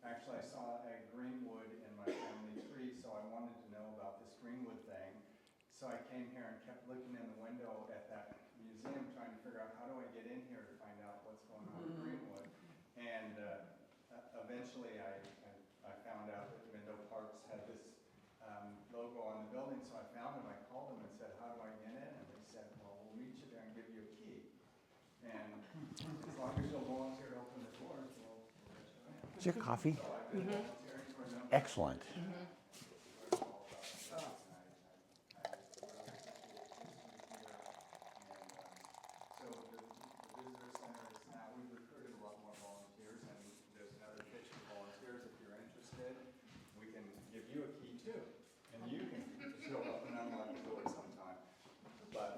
actually I saw a Greenwood in my family tree, so I wanted to know about this Greenwood thing. So I came here and kept looking in the window at that museum, trying to figure out how do I get in here to find out what's going on in Greenwood. And eventually I found out that Window Parks had this logo on the building, so I found them. I called them and said, how do I get in? And they said, well, we'll meet you there and give you a key. And as long as you'll volunteer to open the doors, we'll let you in. Is there coffee? So I've been volunteering for a number of Excellent.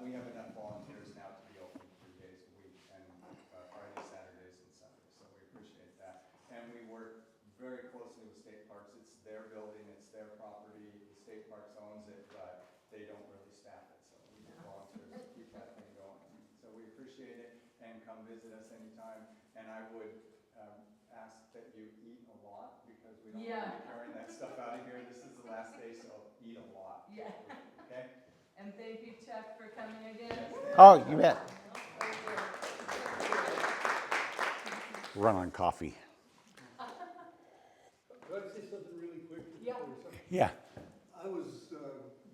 We have enough volunteers now to be open 3 days a week, and Fridays, Saturdays, and Sundays, so we appreciate that. And we work very closely with state parks. It's their building, it's their property, the state parks owns it, but they don't really staff it, so we need volunteers to keep that thing going. So we appreciate it, and come visit us anytime. And I would ask that you eat a lot, because we don't want to be carrying that stuff out of here. This is the last day, so eat a lot. Yeah. Okay? And thank you, Chuck, for coming again. Oh, you bet. Run on coffee. Could I say something really quick? Yeah. Yeah. I was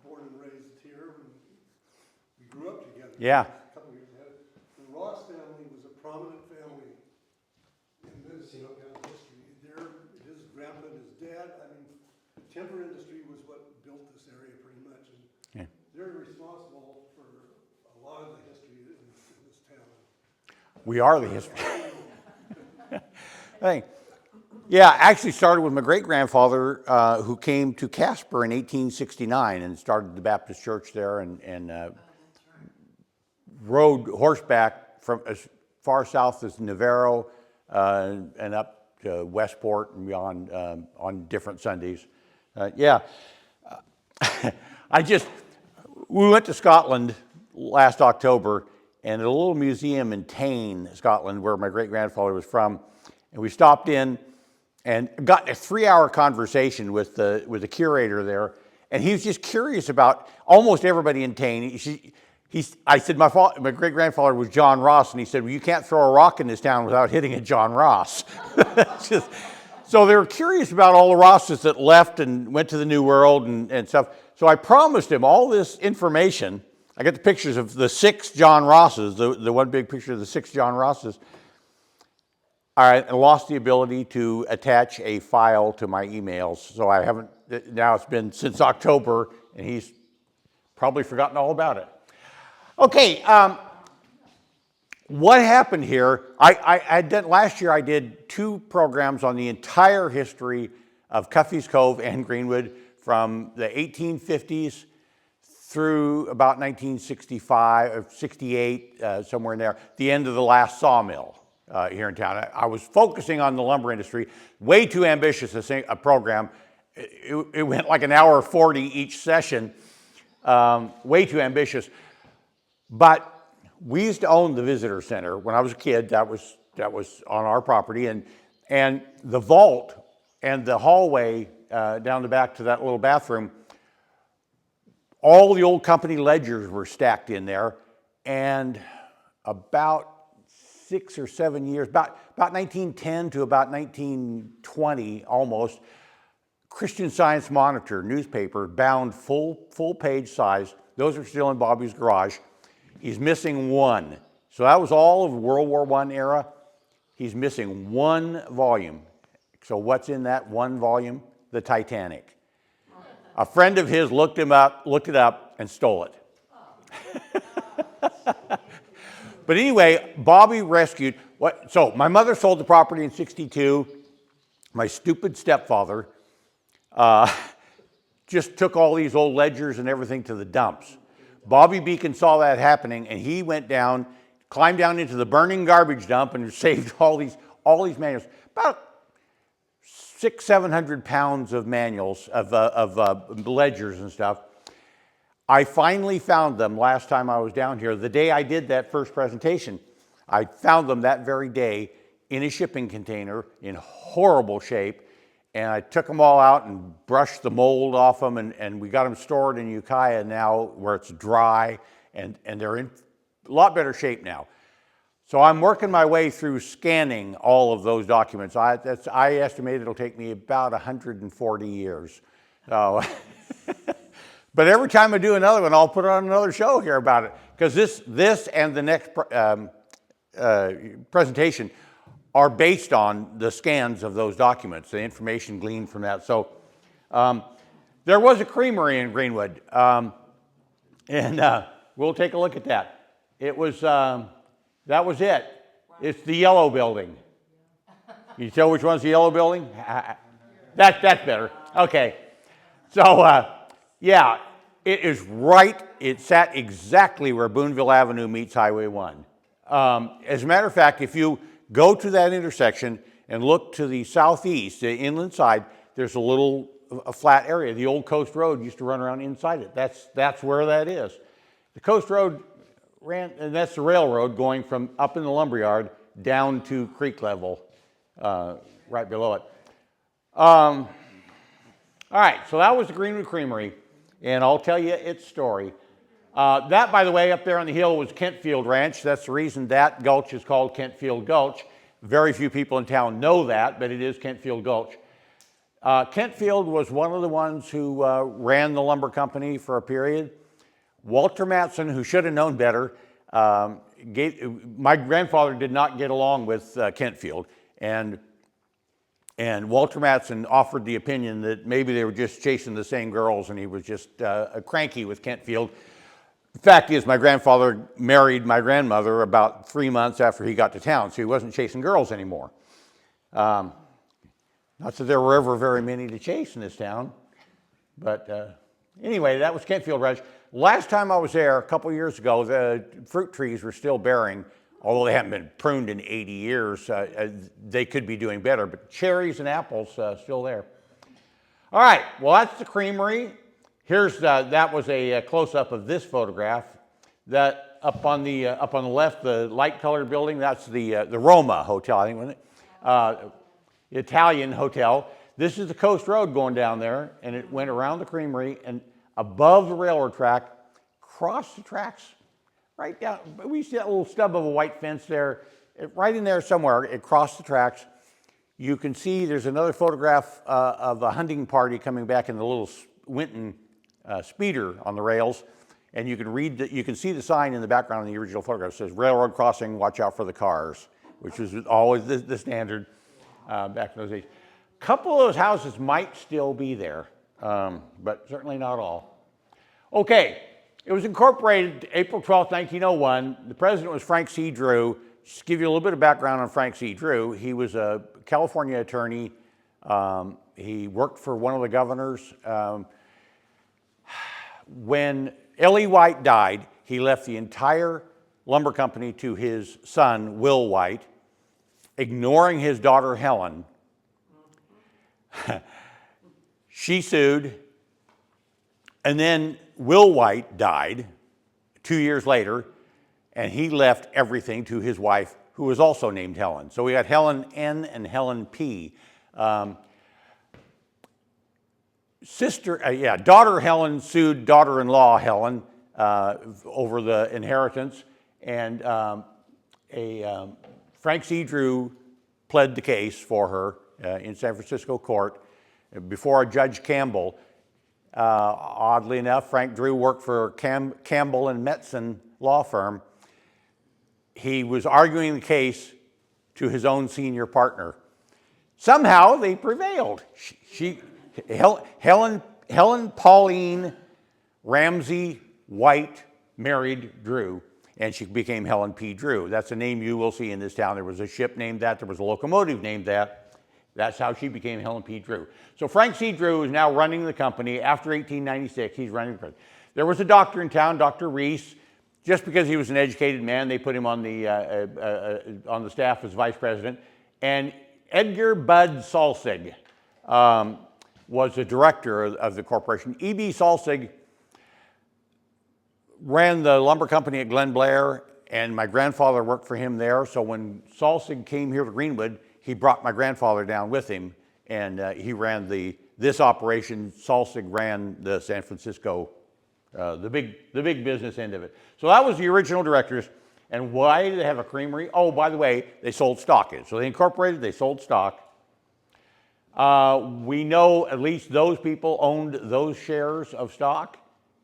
born and raised here, and we grew up together. Yeah. A couple years ahead. The Ross family was a prominent family in Mendocino County history. His grandpa and his dad, I mean, the timber industry was what built this area pretty much. And Yeah. they're responsible for a lot of the history in this town. We are the history. Hey. Yeah, actually started with my great-grandfather who came to Casper in 1869 and started the Baptist church there and rode horseback from as far south as Navarro and up to Westport and beyond on different Sundays. We went to Scotland last October, and at a little museum in Tain, Scotland, where my great-grandfather was from, and we stopped in and got a 3-hour conversation with the curator there, and he was just curious about almost everybody in Tain. I said my great-grandfather was John Ross, and he said, well, you can't throw a rock in this town without hitting a John Ross. So they were curious about all the Rosses that left and went to the New World and stuff. So I promised him all this information. I got the pictures of the 6 John Rosses, the one big picture of the 6 John Rosses. All right, I lost the ability to attach a file to my emails, so I haven't, now it's been since October, and he's probably forgotten all about it. Okay, what happened here, last year I did 2 programs on the entire history of Cuffy's Cove and Greenwood from the 1850s through about 1965 or 68, somewhere in there, the end of the last sawmill here in town. I was focusing on the lumber industry, way too ambitious a program. It went like an hour 40 each session, way too ambitious. But we used to own the visitor center when I was a kid. That was on our property, and the vault and the hallway down the back to that little bathroom. All the old company ledgers were stacked in there, and about 6 or 7 years, about 1910 to about 1920 almost, Christian Science Monitor newspaper, bound full page size. Those are still in Bobby's garage. He's missing one. So that was all of World War I era. He's missing 1 volume. So what's in that 1 volume? The Titanic. A friend of his looked it up, and stole it. But anyway, Bobby rescued what? So my mother sold the property in '62. My stupid stepfather just took all these old ledgers and everything to the dumps. Bobby Beacon saw that happening, and he went down, climbed down into the burning garbage dump, and saved all these manuals. About 600-700 pounds of manuals of ledgers and stuff. I finally found them last time I was down here. The day I did that first presentation, I found them that very day in a shipping container in horrible shape. and I took them all out and brushed the mold off them, and we got them stored in Ukiah now where it's dry, and they're in a lot better shape now. So I'm working my way through scanning all of those documents. I estimate it'll take me about 140 years. So, but every time I do another one, I'll put on another show here about it, because this and the next presentation are based on the scans of those documents, the information gleaned from that. So there was a creamery in Greenwood, and we'll take a look at that. It was, that was it. It's the yellow building. Can you tell which one's the yellow building? That's better. Okay. So, yeah, it is right. It sat exactly where Boonville Avenue meets Highway 1. As a matter of fact, if you go to that intersection and look to the southeast, the inland side, there's a flat area. The old Coast Road used to run around inside it. That's where that is. The Coast Road ran, and that's the railroad going from up in the lumberyard down to creek level, right below it. All right, so that was the Greenwood Creamery, and I'll tell you its story. That, by the way, up there on the hill was Kentfield Ranch. That's the reason that gulch is called Kentfield Gulch. Very few people in town know that, but it is Kentfield Gulch. Kentfield was one of the ones who ran the lumber company for a period. Walter Matson, who should have known better, my grandfather did not get along with Kentfield, and Walter Matson offered the opinion that maybe they were just chasing the same girls, and he was just cranky with Kentfield. The fact is, my grandfather married my grandmother about 3 months after he got to town, so he wasn't chasing girls anymore. Not that there were ever very many to chase in this town, but anyway, that was Kentfield Ranch. Last time I was there, a couple years ago, the fruit trees were still bearing, although they haven't been pruned in 80 years. They could be doing better, but cherries and apples still there. All right, well, that's the creamery. Here's that was a close-up of this photograph. That up on the left, the light-colored building, that's the Roma Hotel, I think, wasn't it? Italian hotel. This is the Coast Road going down there, and it went around the creamery and above the railroad track, across the tracks, right down. We see that little stub of a white fence there, right in there somewhere. It crossed the tracks. You can see there's another photograph of a hunting party coming back in the little Winton speeder on the rails, and you can see the sign in the background in the original photograph. It says "Railroad crossing, watch out for the cars," which was always the standard back in those days. A couple of those houses might still be there, but certainly not all. Okay, it was incorporated April 12, 1901. The president was Frank C. Drew. Just to give you a little bit of background on Frank C. Drew, he was a California attorney. He worked for one of the governors. When L.E. White died, he left the entire lumber company to his son, Will White, ignoring his daughter, Helen. She sued, and then Will White died 2 years later, and he left everything to his wife, who was also named Helen. So we got Helen N. and Helen P. Daughter Helen sued daughter-in-law Helen over the inheritance, and Frank C. Drew pled the case for her in San Francisco court before a Judge Campbell. Oddly enough, Frank Drew worked for Campbell and Metzen law firm. He was arguing the case to his own senior partner. Somehow they prevailed. Helen Pauline Ramsey White married Drew, and she became Helen P. Drew. That's a name you will see in this town. There was a ship named that. There was a locomotive named that. That's how she became Helen P. Drew. So Frank C. Drew is now running the company. After 1896, he's running the company. There was a doctor in town, Dr. Reese. Just because he was an educated man, they put him on the staff as vice president. And Edgar Bud Salsig was the director of the corporation. E.B. Salsig ran the lumber company at Glen Blair, and my grandfather worked for him there. So when Salsig came here to Greenwood, he brought my grandfather down with him and he ran this operation. Salsig ran the San Francisco, the big business end of it. So that was the original directors. And why did they have a creamery? Oh, by the way, they sold stock in. So they incorporated, they sold stock. We know at least those people owned those shares of stock.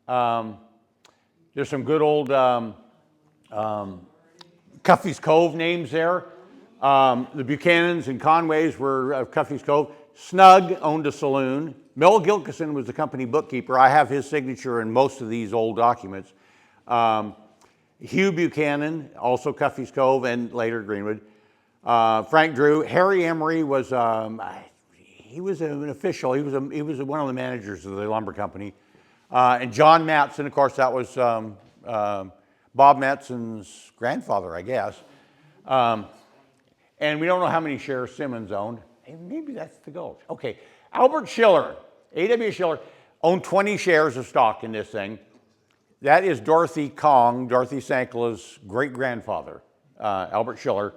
There's some good old Cuffy's Cove names there. The Buchanans and Conways were of Cuffy's Cove. Snug owned a saloon. Mel Gilkison was the company bookkeeper. I have his signature in most of these old documents. Hugh Buchanan, also Cuffy's Cove, and later Greenwood. Frank Drew. Harry Emery was, he was an official. He was one of the managers of the lumber company. And John Matson, of course, that was Bob Matson's grandfather, I guess. And we don't know how many shares Simmons owned. Maybe that's the Gulch. Okay, Albert Schiller, A.W. Schiller, owned 20 shares of stock in this thing. That is Dorothy Kong, Dorothy Sankla's great-grandfather, Albert Schiller.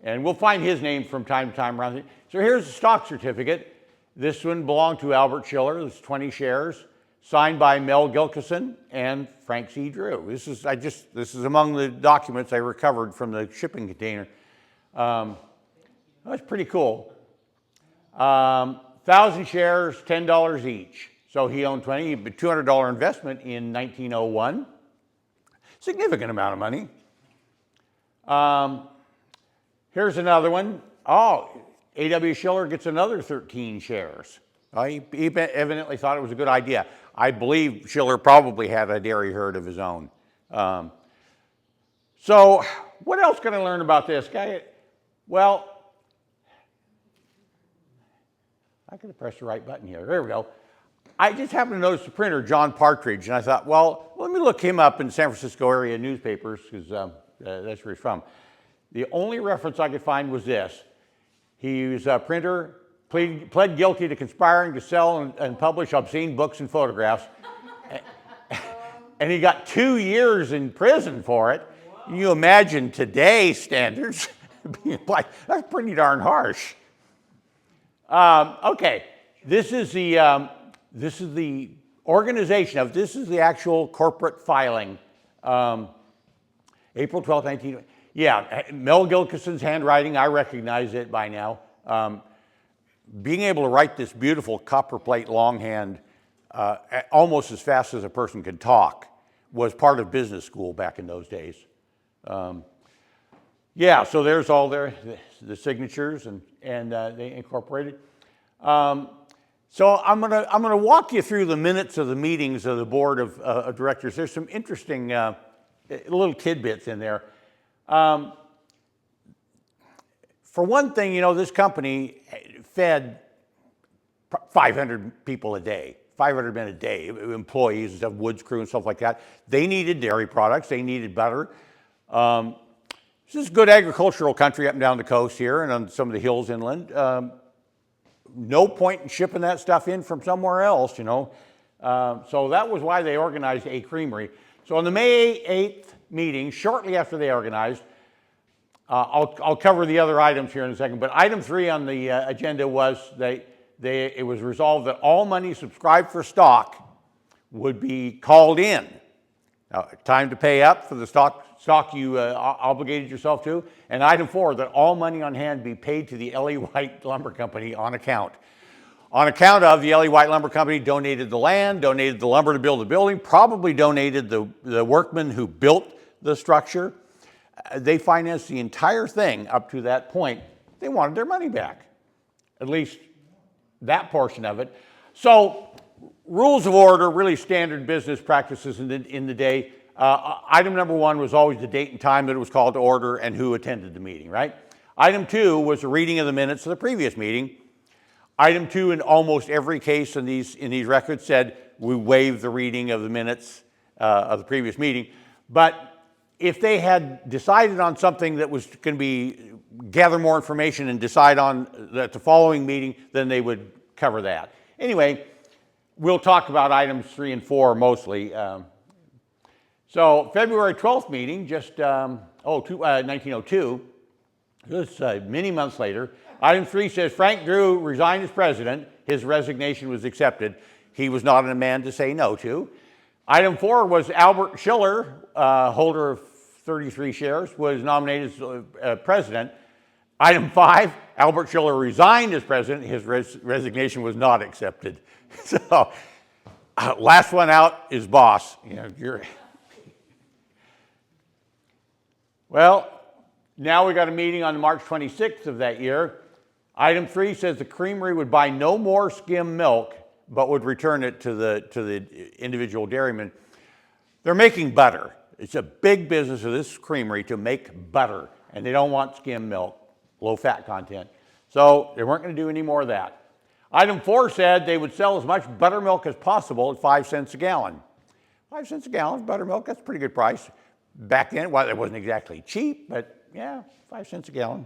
And we'll find his name from time to time around here. So here's the stock certificate. This one belonged to Albert Schiller. There's 20 shares, signed by Mel Gilkison and Frank C. Drew. This is among the documents I recovered from the shipping container. That's pretty cool. 1,000 shares, $10 each. So he owned 20, but $200 investment in 1901. Significant amount of money. Here's another one. Oh, A.W. Schiller gets another 13 shares. He evidently thought it was a good idea. I believe Schiller probably had a dairy herd of his own. So what else can I learn about this guy? Well, I could have pressed the right button here. There we go. I just happened to notice the printer, John Partridge, and I thought, well, let me look him up in San Francisco area newspapers, because that's where he's from. The only reference I could find was this. He was a printer, pled guilty to conspiring to sell and publish obscene books and photographs. And he got 2 years in prison for it. Can you imagine today's standards? That's pretty darn harsh. Okay, this is the organization of, this is the actual corporate filing. April 12th, 19... Yeah, Mel Gilkison's handwriting, I recognize it by now. Being able to write this beautiful copperplate longhand almost as fast as a person could talk was part of business school back in those days. Yeah, so there's all the signatures and they incorporated. So I'm gonna walk you through the minutes of the meetings of the board of directors. There's some interesting little tidbits in there. For one thing, you know, this company fed 500 people a day, 500 men a day, employees and stuff, woods crew and stuff like that. They needed dairy products, they needed butter. This is good agricultural country up and down the coast here and on some of the hills inland. No point in shipping that stuff in from somewhere else, you know. So that was why they organized a creamery. So on the May 8th meeting, shortly after they organized, I'll cover the other items here in a second, but item 3 on the agenda was it was resolved that all money subscribed for stock would be called in. Now, time to pay up for the stock you obligated yourself to. And item 4, that all money on hand be paid to the L.E. White Lumber Company on account. On account of the L.E. White Lumber Company donated the land, donated the lumber to build the building, probably donated the workmen who built the structure. They financed the entire thing up to that point. They wanted their money back, at least that portion of it. So rules of order, really standard business practices in the day. Item number 1 was always the date and time that it was called to order and who attended the meeting, right? Item 2 was a reading of the minutes of the previous meeting. Item 2 in almost every case in these records said we waive the reading of the minutes of the previous meeting. But if they had decided on something that was going to be gather more information and decide on the following meeting, then they would cover that. Anyway, we'll talk about items 3 and 4 mostly. So February 12th meeting, just 1902, This many months later. Item 3 says Frank Drew resigned as president. His resignation was accepted. He was not a man to say no to. Item 4 was Albert Schiller, holder of 33 shares, was nominated as president. Item 5, Albert Schiller resigned as president. His resignation was not accepted. So, last one out is boss. You know, well, now we got a meeting on March 26th of that year. Item 3 says the creamery would buy no more skim milk, but would return it to the individual dairyman. They're making butter. It's a big business of this creamery to make butter, and they don't want skim milk, low fat content. So they weren't going to do any more of that. Item 4 said they would sell as much buttermilk as possible at 5 cents a gallon. 5 cents a gallon of buttermilk, that's a pretty good price. Back then, well, it wasn't exactly cheap, but yeah, 5 cents a gallon.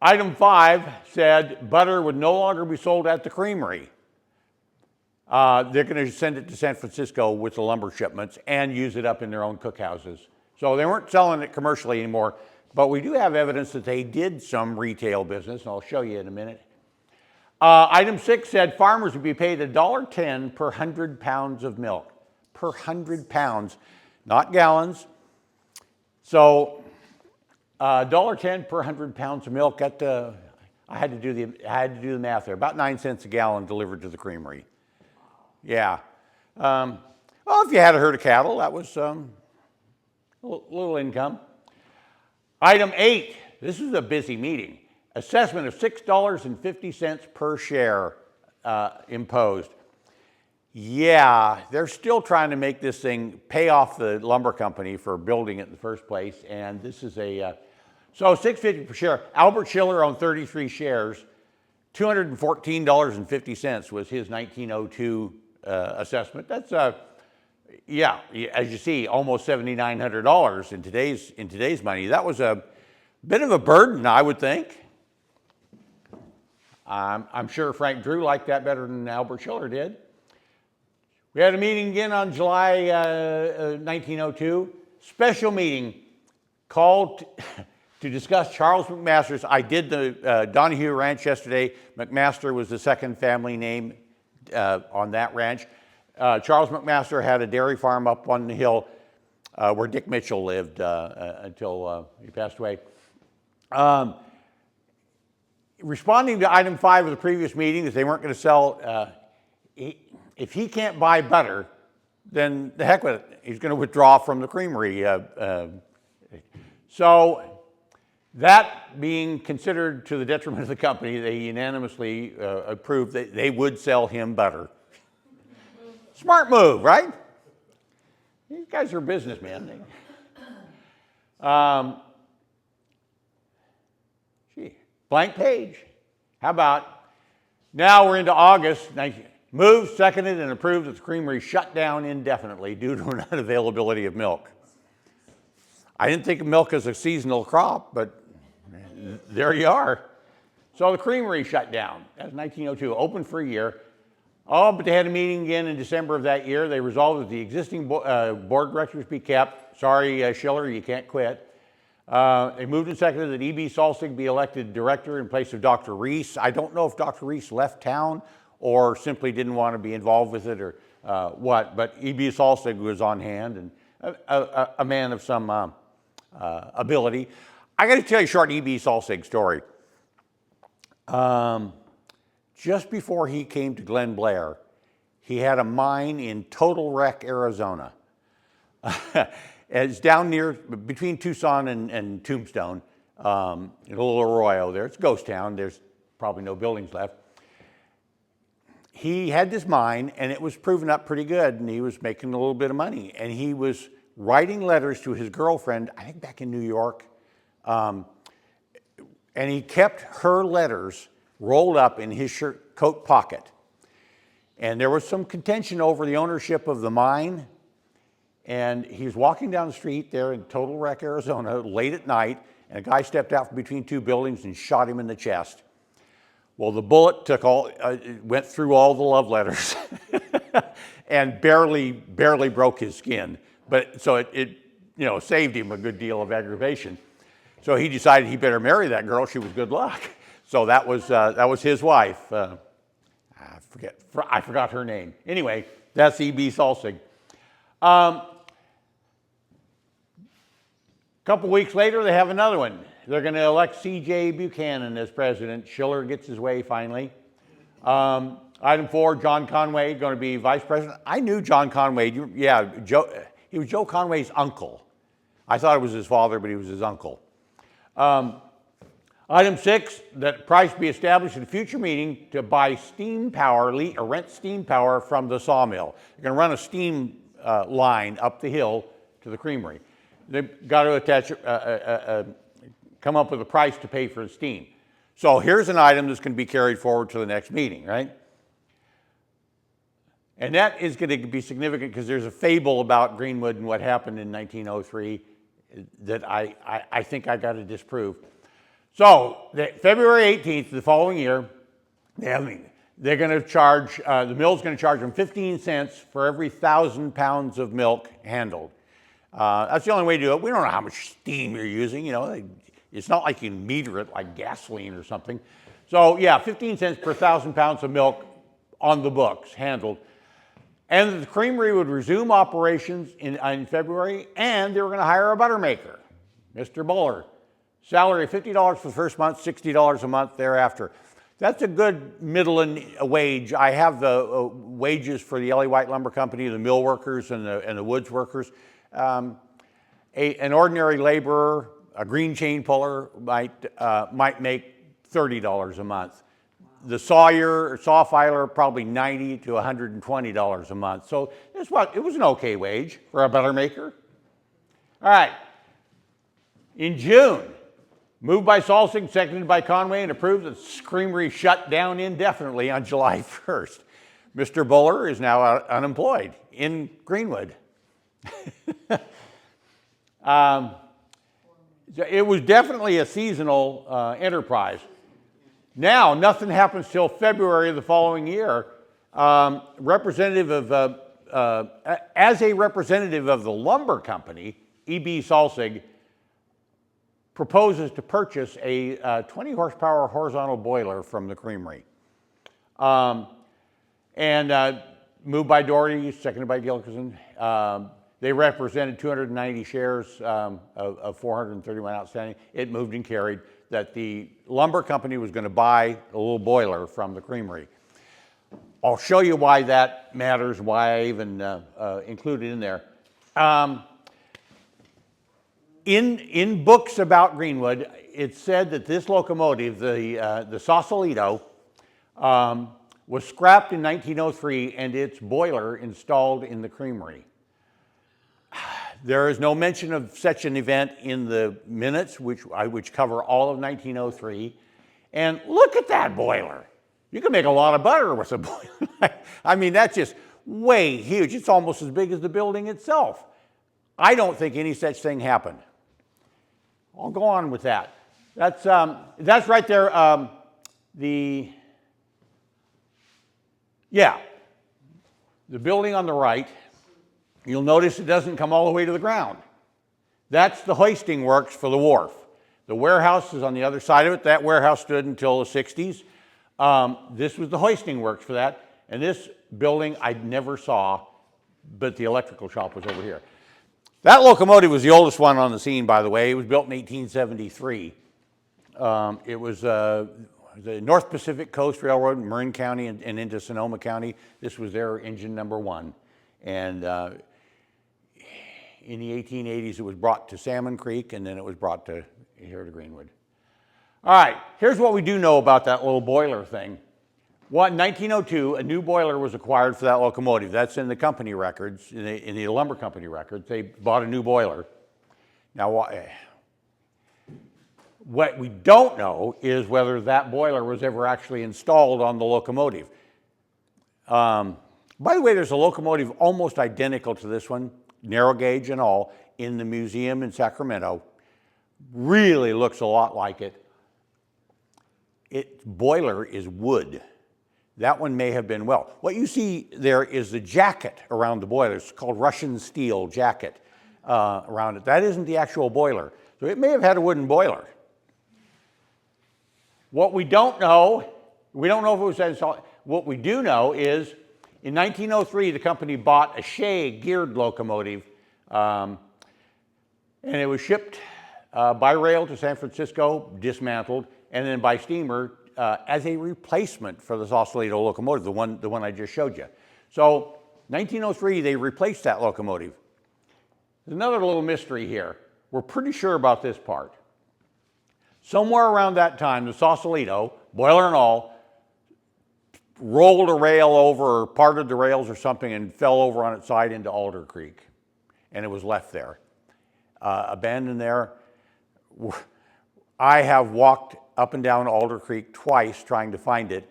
Item 5 said butter would no longer be sold at the creamery. They're going to send it to San Francisco with the lumber shipments and use it up in their own cookhouses. So they weren't selling it commercially anymore, but we do have evidence that they did some retail business, and I'll show you in a minute. Item 6 said farmers would be paid $1.10 per 100 pounds of milk. Per 100 pounds, not gallons. So $1.10 per 100 pounds of milk. I had to do the math there. About 9 cents a gallon delivered to the creamery. Yeah. Well, if you had a herd of cattle, that was a little income. Item 8. This is a busy meeting. Assessment of $6.50 per share imposed. Yeah, they're still trying to make this thing pay off the lumber company for building it in the first place, and this is so $6.50 per share. Albert Schiller owned 33 shares. $214.50 was his 1902 assessment. That's yeah, as you see, almost $7,900 in today's money. That was a bit of a burden, I would think. I'm sure Frank Drew liked that better than Albert Schiller did. We had a meeting again on July 1902. Special meeting called to discuss Charles McMaster's. I did the Donahue Ranch yesterday. McMaster was the second family name on that ranch. Charles McMaster had a dairy farm up on the hill where Dick Mitchell lived until he passed away. Responding to item 5 of the previous meeting, that they weren't going to sell, if he can't buy butter, then the heck with it. He's going to withdraw from the creamery. So that being considered to the detriment of the company, they unanimously approved that they would sell him butter. Smart move, right? These guys are businessmen. Blank page. How about now we're into August. Moved, seconded, and approved that the creamery shut down indefinitely due to unavailability of milk. I didn't think of milk as a seasonal crop, but there you are. So the creamery shut down. That was 1902, open for a year. Oh, but they had a meeting again in December of that year. They resolved that the existing board directors be kept. Sorry, Schiller, you can't quit. They moved and seconded that E.B. Salsig be elected director in place of Dr. Reese. I don't know if Dr. Reese left town or simply didn't want to be involved with it or what, but E.B. Salsig was on hand and a man of some ability. I got to tell you a short E.B. Salsig story. Just before he came to Glen Blair, he had a mine in Total Wreck, Arizona. It's down near, between Tucson and Tombstone, in a little arroyo there. It's a ghost town. There's probably no buildings left. He had this mine, and it was proven up pretty good, and he was making a little bit of money. And he was writing letters to his girlfriend, I think back in New York, and he kept her letters rolled up in his shirt coat pocket. And there was some contention over the ownership of the mine. And he was walking down the street there in Total Wreck, Arizona, late at night, and a guy stepped out from between two buildings and shot him in the chest. Well, the bullet went through all the love letters and barely broke his skin. But so it saved him a good deal of aggravation. So he decided he better marry that girl. She was good luck. So that was his wife. I forgot her name. Anyway, that's E.B. Salsig. A couple weeks later, they have another one. They're going to elect C.J. Buchanan as president. Schiller gets his way finally. Item 4, John Conway going to be vice president. I knew John Conway. Yeah, he was Joe Conway's uncle. I thought it was his father, but he was his uncle. Item 6, that price be established at a future meeting to buy steam power, or rent steam power from the sawmill. They're going to run a steam line up the hill to the creamery. They've got to attach, come up with a price to pay for the steam. So here's an item that's going to be carried forward to the next meeting, right? And that is going to be significant because there's a fable about Greenwood and what happened in 1903 that I think I got to disprove. So February 18th, the following year, they're going to charge, the mill's going to charge them 15 cents for every 1,000 pounds of milk handled. That's the only way to do it. We don't know how much steam you're using, you know. It's not like you can meter it like gasoline or something. So yeah, 15 cents per 1,000 pounds of milk on the books, handled. And the creamery would resume operations in February, and they were going to hire a butter maker, Mr. Buller. Salary $50 for the first month, $60 a month thereafter. That's a good middle wage. I have the wages for the L.A. White Lumber Company, the mill workers and the woods workers. An ordinary laborer, a green chain puller might make $30 a month. The sawyer, saw filer, probably $90 to $120 a month. So it was an okay wage for a butter maker. All right. In June, moved by Salsig, seconded by Conway, and approved that the creamery shut down indefinitely on July 1st. Mr. Buller is now unemployed in Greenwood. It was definitely a seasonal enterprise. Now, nothing happens till February of the following year. As a representative of the lumber company, E.B. Salsig proposes to purchase a 20 horsepower horizontal boiler from the creamery. Moved by Doherty, seconded by Gilkison. They represented 290 shares of 431 outstanding. It moved and carried that the lumber company was going to buy a little boiler from the creamery. I'll show you why that matters, why I even included it in there. In books about Greenwood, it said that this locomotive, the Sausalito, was scrapped in 1903 and its boiler installed in the creamery. There is no mention of such an event in the minutes, which cover all of 1903. And look at that boiler. You can make a lot of butter with a boiler. I mean, that's just way huge. It's almost as big as the building itself. I don't think any such thing happened. I'll go on with that. That's right there. The building on the right, you'll notice it doesn't come all the way to the ground. That's the hoisting works for the wharf. The warehouse is on the other side of it. That warehouse stood until the 60s. This was the hoisting works for that. And this building I never saw, but the electrical shop was over here. That locomotive was the oldest one on the scene, by the way. It was built in 1873. It was the North Pacific Coast Railroad in Marin County and into Sonoma County. This was their engine number 1. And in the 1880s, it was brought to Salmon Creek, and then it was brought to here to Greenwood. All right, here's what we do know about that little boiler thing. Well, in 1902, a new boiler was acquired for that locomotive. That's in the company records, in the lumber company records. They bought a new boiler. Now, what we don't know is whether that boiler was ever actually installed on the locomotive. By the way, there's a locomotive almost identical to this one, narrow gauge and all, in the museum in Sacramento. Really looks a lot like it. Its boiler is wood. That one may have been, well, what you see there is the jacket around the boiler. It's called Russian steel jacket around it. That isn't the actual boiler. So it may have had a wooden boiler. What we don't know if it was what we do know is in 1903, the company bought a Shea geared locomotive, and it was shipped by rail to San Francisco, dismantled, and then by steamer as a replacement for the Sausalito locomotive, the one I just showed you. So 1903, they replaced that locomotive. There's another little mystery here. We're pretty sure about this part. Somewhere around that time, the Sausalito, boiler and all, rolled a rail over or parted the rails or something and fell over on its side into Alder Creek. And it was left there, abandoned there. I have walked up and down Alder Creek twice trying to find it.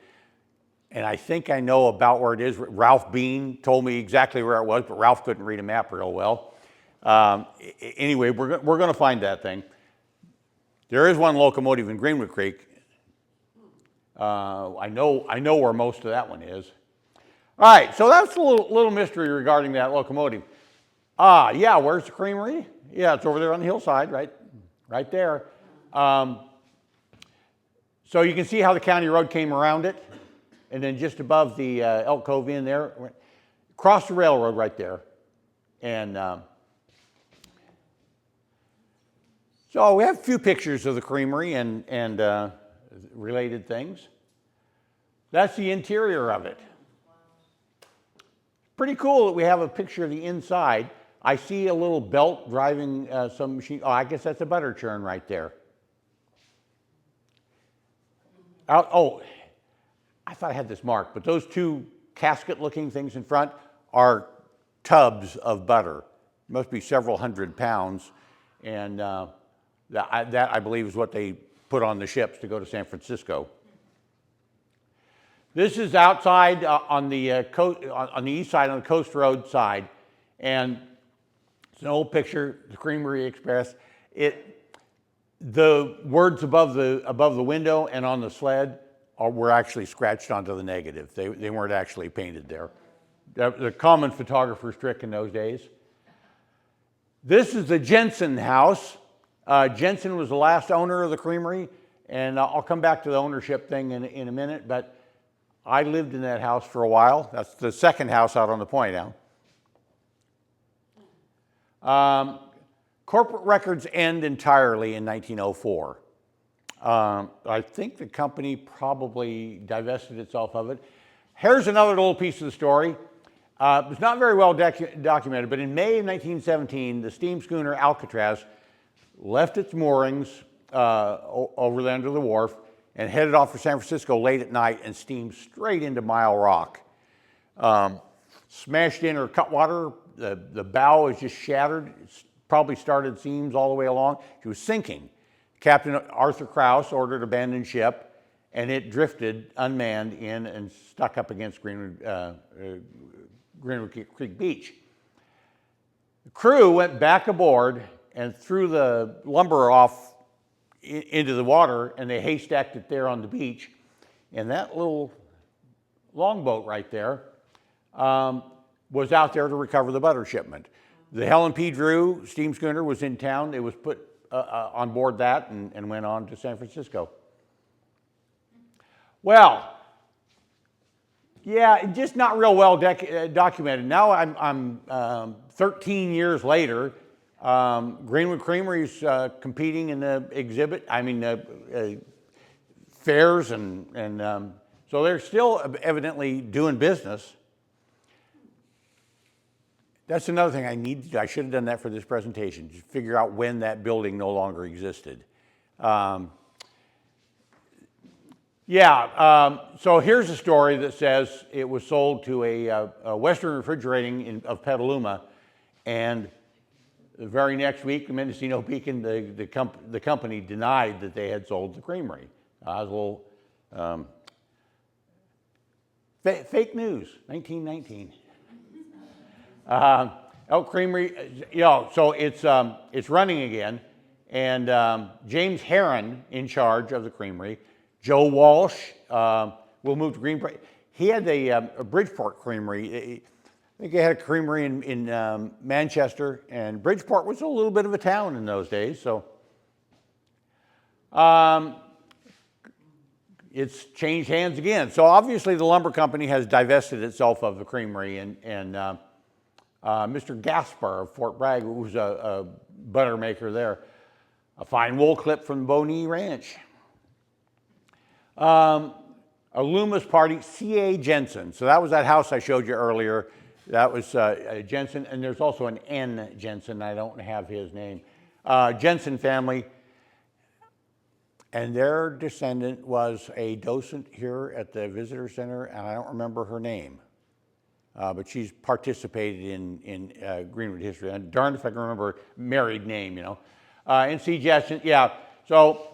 And I think I know about where it is. Ralph Bean told me exactly where it was, but Ralph couldn't read a map real well. Anyway, we're going to find that thing. There is one locomotive in Greenwood Creek. I know where most of that one is. All right, so that's a little mystery regarding that locomotive. Yeah, where's the creamery? Yeah, it's over there on the hillside, right there. So you can see how the county road came around it, and then just above the Elk Cove Inn there, across the railroad right there. And so we have a few pictures of the creamery and related things. That's the interior of it. Pretty cool that we have a picture of the inside. I see a little belt driving some machine. Oh, I guess that's a butter churn right there. Oh, I thought I had this marked, but those two casket-looking things in front are tubs of butter. Must be several hundred pounds, and that I believe is what they put on the ships to go to San Francisco. This is outside on the east side, on the Coast Road side, and it's an old picture, the Creamery Express. The words above the window and on the sled were actually scratched onto the negative. They weren't actually painted there. The common photographer's trick in those days. This is the Jensen house. Jensen was the last owner of the creamery, and I'll come back to the ownership thing in a minute, but I lived in that house for a while. That's the second house out on the point now. Corporate records end entirely in 1904. I think the company probably divested itself of it. Here's another little piece of the story. It's not very well documented, but in May of 1917, the steam schooner Alcatraz left its moorings over there under the wharf and headed off for San Francisco late at night and steamed straight into Mile Rock. Smashed in her cutwater, the bow was just shattered. It's probably started seams all the way along. She was sinking. Captain Arthur Krause ordered abandoned ship, and it drifted unmanned in and stuck up against Greenwood Creek Beach. The crew went back aboard and threw the lumber off into the water, and they haystacked it there on the beach. And that little longboat right there was out there to recover the butter shipment. The Helen P. Drew steam schooner was in town. It was put on board that and went on to San Francisco. Well, yeah, just not real well documented. Now I'm 13 years later. Greenwood Creamery's competing in the exhibit, fairs, and so they're still evidently doing business. That's another thing I need to do. I should have done that for this presentation, to figure out when that building no longer existed. So here's a story that says it was sold to a Western Refrigerating of Petaluma, and the very next week, the Mendocino Beacon, the company denied that they had sold the creamery. It was a little fake news, 1919. Elk Creamery, so it's running again, and James Heron in charge of the creamery. Joe Walsh will move to Greenwood. He had a Bridgeport Creamery. I think they had a creamery in Manchester, and Bridgeport was a little bit of a town in those days, so It's changed hands again. So obviously the lumber company has divested itself of the creamery, and Mr. Gaspar of Fort Bragg, who was a butter maker there, a fine wool clip from the Bonee Ranch. A Loomis party, C.A. Jensen. So that was that house I showed you earlier. That was Jensen, and there's also an N. Jensen. I don't have his name. Jensen family. And their descendant was a docent here at the visitor center, and I don't remember her name. But she's participated in Greenwood history. And darned if I can remember her married name, you know. N.C. Jensen, yeah. So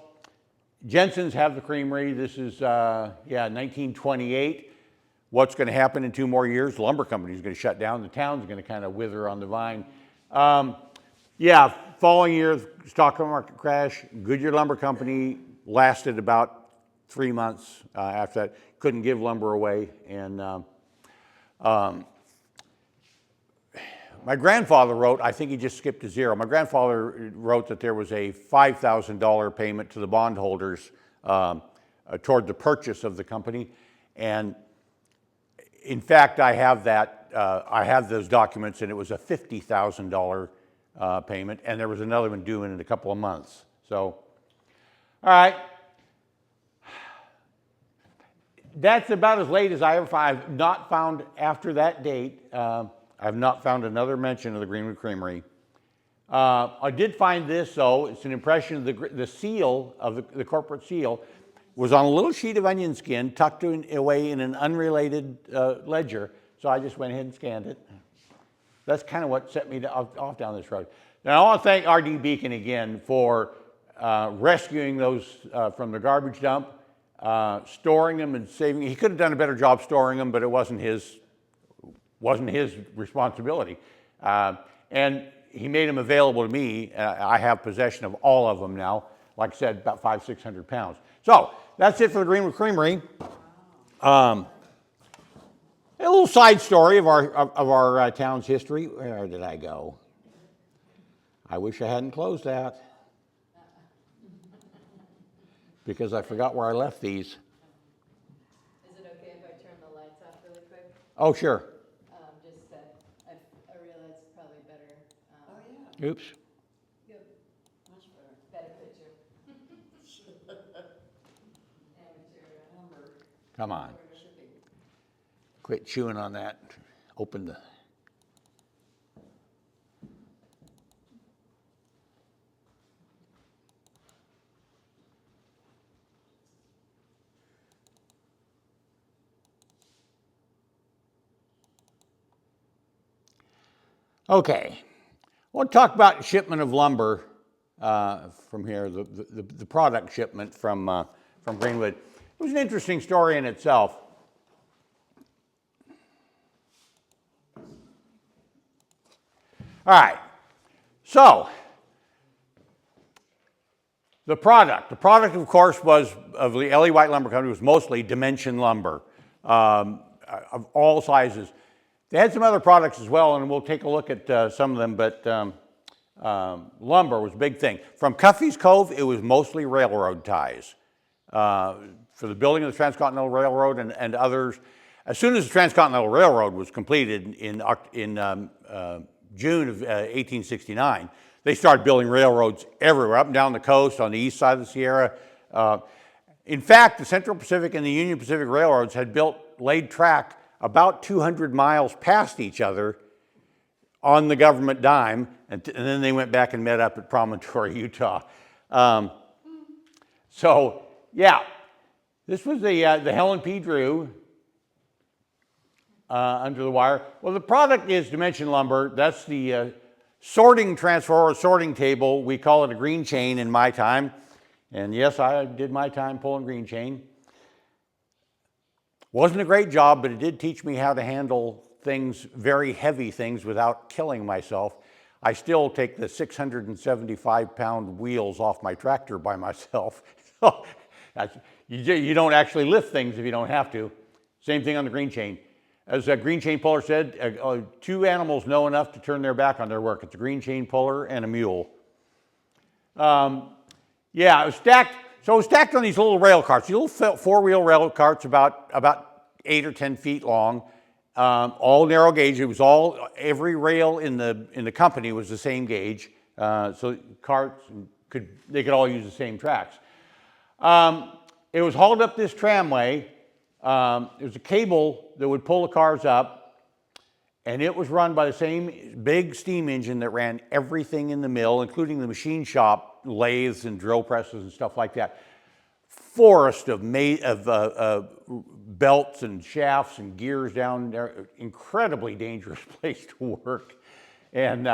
Jensen's have the creamery. This is, 1928. What's going to happen in 2 more years? The lumber company is going to shut down. The town's going to kind of wither on the vine. Following year, stock market crash. Goodyear Lumber Company lasted about 3 months after that. Couldn't give lumber away. And my grandfather wrote, I think he just skipped to 0. My grandfather wrote that there was a $5,000 payment to the bondholders toward the purchase of the company. And in fact, I have that, I have those documents, and it was a $50,000 payment, and there was another one due in a couple of months. So, all right. That's about as late as I ever found. I've not found after that date, I've not found another mention of the Greenwood Creamery. I did find this, though. It's an impression of the seal, of the corporate seal, was on a little sheet of onion skin tucked away in an unrelated ledger. So I just went ahead and scanned it. That's kind of what set me off down this road. Now I want to thank R.D. Beacon again for rescuing those from the garbage dump, storing them and saving. He could have done a better job storing them, but it wasn't his responsibility. And he made them available to me. I have possession of all of them now. Like I said, about 500-600 pounds. So that's it for the Greenwood Creamery. A little side story of our town's history. Where did I go? I wish I hadn't closed that, because I forgot where I left these. Is it okay if I turn the lights off really quick? Oh, sure. Just that I realize it's probably better. Oops. Yep. Much better. Better picture. Amateur. Come on. Quit chewing on that. Open the... Okay. I want to talk about shipment of lumber from here, the product shipment from Greenwood. It was an interesting story in itself. All right, so the product of course was, of the L.E. White Lumber Company, was mostly dimension lumber of all sizes. They had some other products as well, and we'll take a look at some of them, but lumber was a big thing. From Cuffy's Cove, it was mostly railroad ties. For the building of the Transcontinental Railroad and others. As soon as the Transcontinental Railroad was completed in June of 1869, they started building railroads everywhere, up and down the coast, on the east side of the Sierra. In fact, the Central Pacific and the Union Pacific Railroads had laid track about 200 miles past each other on the government dime, and then they went back and met up at Promontory, Utah. So, yeah, this was the Helen P. Drew under the wire. Well, the product is dimension lumber. That's the sorting transfer or sorting table. We call it a green chain in my time. And yes, I did my time pulling green chain. Wasn't a great job, but it did teach me how to handle things, very heavy things, without killing myself. I still take the 675-pound wheels off my tractor by myself. You don't actually lift things if you don't have to. Same thing on the green chain. As a green chain puller said, 2 animals know enough to turn their back on their work. It's a green chain puller and a mule. Yeah, it was stacked. So it was stacked on these little rail carts, these little four-wheel rail carts about 8 or 10 feet long, all narrow gauge. It was every rail in the company was the same gauge, so carts they could all use the same tracks. It was hauled up this tramway. There was a cable that would pull the cars up, and it was run by the same big steam engine that ran everything in the mill, including the machine shop, lathes and drill presses and stuff like that. Forest of belts and shafts and gears down there. Incredibly dangerous place to work. And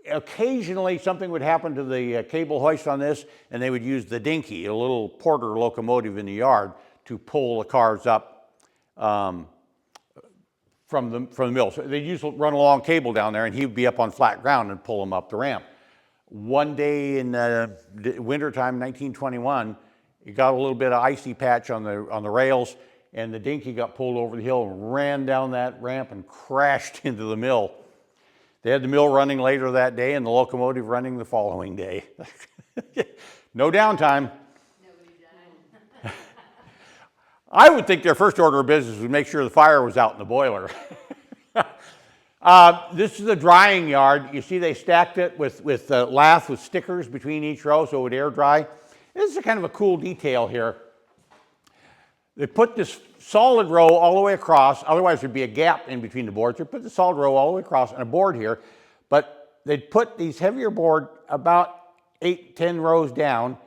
occasionally something would happen to the cable hoist on this, and they would use the dinky, a little Porter locomotive in the yard, to pull the cars up from the mill. So they'd run a long cable down there, and he would be up on flat ground and pull them up the ramp. One day in wintertime, 1921, it got a little bit of icy patch on the rails, and the dinky got pulled over the hill and ran down that ramp and crashed into the mill. They had the mill running later that day and the locomotive running the following day. No downtime. Nobody died. I would think their first order of business was make sure the fire was out in the boiler. This is a drying yard. You see they stacked it with lath with stickers between each row so it would air dry. This is a kind of a cool detail here. They put this solid row all the way across, otherwise there'd be a gap in between the boards. They put the solid row all the way across on a board here, but they'd put these heavier board about 8, 10 rows down,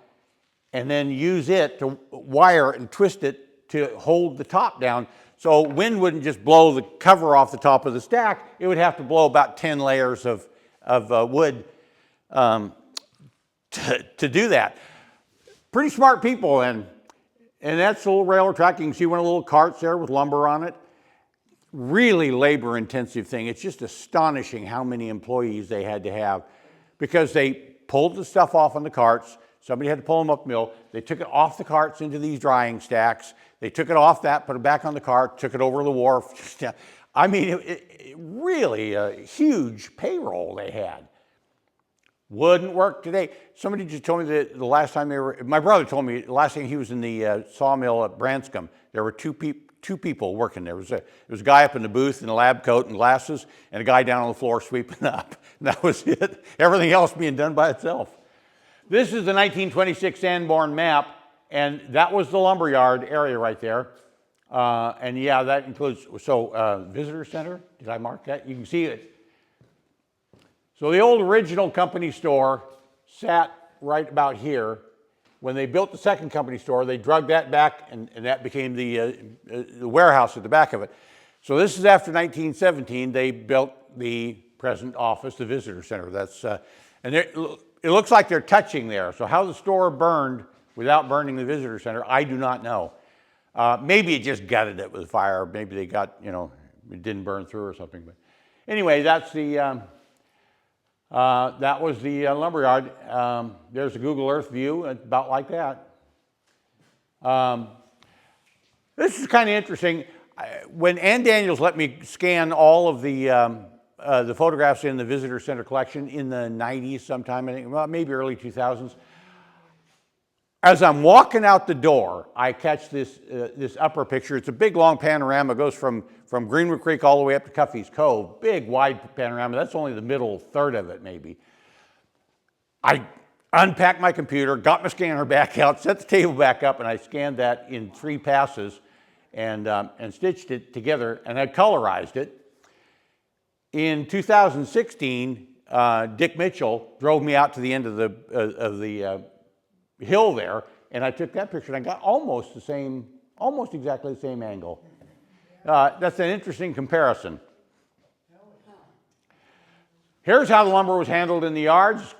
and then use it to wire and twist it to hold the top down. So wind wouldn't just blow the cover off the top of the stack, it would have to blow about 10 layers of wood to do that. Pretty smart people, and that's a little railroad track. You can see one of the little carts there with lumber on it. Really labor-intensive thing. It's just astonishing how many employees they had to have, because they pulled the stuff off on the carts. Somebody had to pull them up mill. They took it off the carts into these drying stacks. They took it off that, put it back on the cart, took it over the wharf. I mean, it really a huge payroll they had. Wouldn't work today. Somebody just told me that the last time my brother told me the last time he was in the sawmill at Branscombe, there were two people working there. There was a guy up in the booth in a lab coat and glasses, and a guy down on the floor sweeping up. And that was it. Everything else being done by itself. This is the 1926 Sanborn map, and that was the lumberyard area right there. And yeah, that includes, visitor center, did I mark that? You can see it. So the old original company store sat right about here. When they built the second company store, they drug that back, and that became the warehouse at the back of it. So this is after 1917. They built the present office, the visitor center. That's and it looks like they're touching there. So how the store burned without burning the visitor center, I do not know. Maybe it just gutted it with fire. Maybe they got, it didn't burn through or something. But anyway, that's the. That was the lumberyard. There's a Google Earth view, about like that. This is kind of interesting. When Ann Daniels let me scan all of the photographs in the visitor center collection in the 90s sometime, I think, well, maybe early 2000s, as I'm walking out the door, I catch this upper picture. It's a big, long panorama. It goes from Greenwood Creek all the way up to Cuffy's Cove. Big, wide panorama. That's only the middle third of it, maybe. I unpacked my computer, got my scanner back out, set the table back up, and I scanned that in 3 passes and stitched it together, and I colorized it. In 2016, Dick Mitchell drove me out to the end of the hill there, and I took that picture, and I got almost exactly the same angle. That's an interesting comparison. Here's how the lumber was handled in the yards.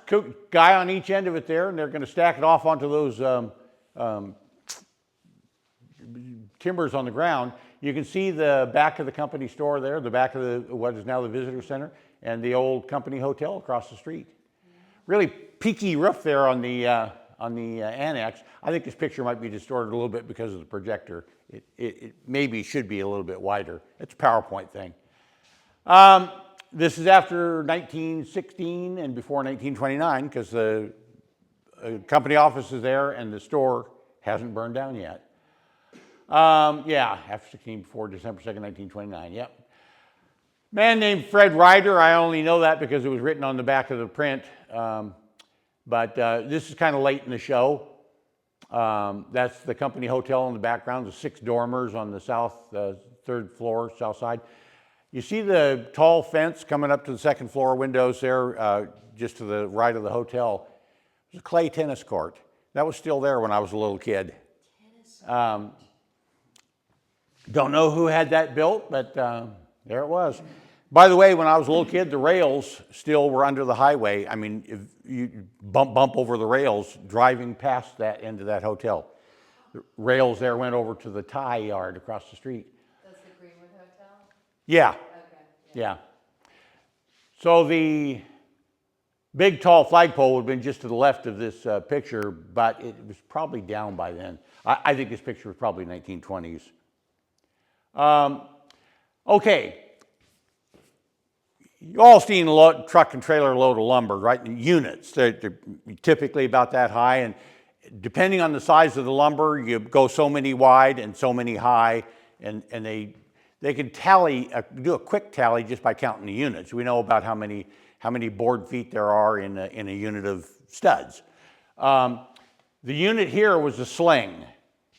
Guy on each end of it there, and they're going to stack it off onto those timbers on the ground. You can see the back of the company store there, the back of what is now the visitor center, and the old company hotel across the street. Really peaky roof there on the annex. I think this picture might be distorted a little bit because of the projector. It maybe should be a little bit wider. It's a PowerPoint thing. This is after 1916 and before 1929, because the company office is there, and the store hasn't burned down yet. Yeah, after 16 before December 2nd, 1929, yep. Man named Fred Ryder, I only know that because it was written on the back of the print. But this is kind of late in the show. That's the company hotel in the background, the 6 dormers on the south, 3rd floor, south side. You see the tall fence coming up to the 2nd floor windows there, just to the right of the hotel. There's a clay tennis court. That was still there when I was a little kid. Don't know who had that built, but there it was. By the way, when I was a little kid, the rails still were under the highway. I mean, if you bump over the rails driving past that end of that hotel. The rails there went over to the tie yard across the street. That's the Greenwood Hotel? Yeah, Okay. yeah. So the big tall flagpole would have been just to the left of this picture, but it was probably down by then. I think this picture was probably 1920s. Okay. You all seen a truck and trailer load of lumber, right? In units. They're typically about that high, and depending on the size of the lumber, you go so many wide and so many high, and they can tally, do a quick tally just by counting the units. We know about how many board feet there are in a unit of studs. The unit here was a sling,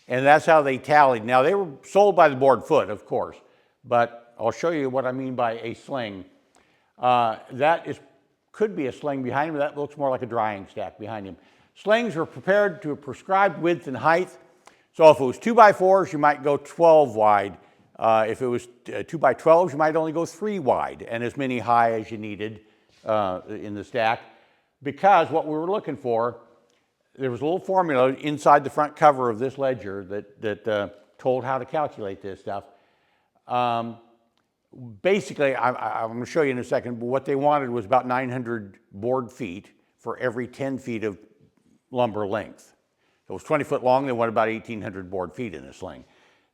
and that's how they tallied. Now, they were sold by the board foot, of course, but I'll show you what I mean by a sling. Could be a sling behind him. That looks more like a drying stack behind him. Slings were prepared to a prescribed width and height. So if it was 2x4s, you might go 12 wide. If it was 2x12s, you might only go 3 wide and as many high as you needed in the stack. Because what we were looking for, there was a little formula inside the front cover of this ledger that told how to calculate this stuff. Basically, I'm going to show you in a second, but what they wanted was about 900 board feet for every 10 feet of lumber length. So it was 20 foot long, they wanted about 1,800 board feet in a sling.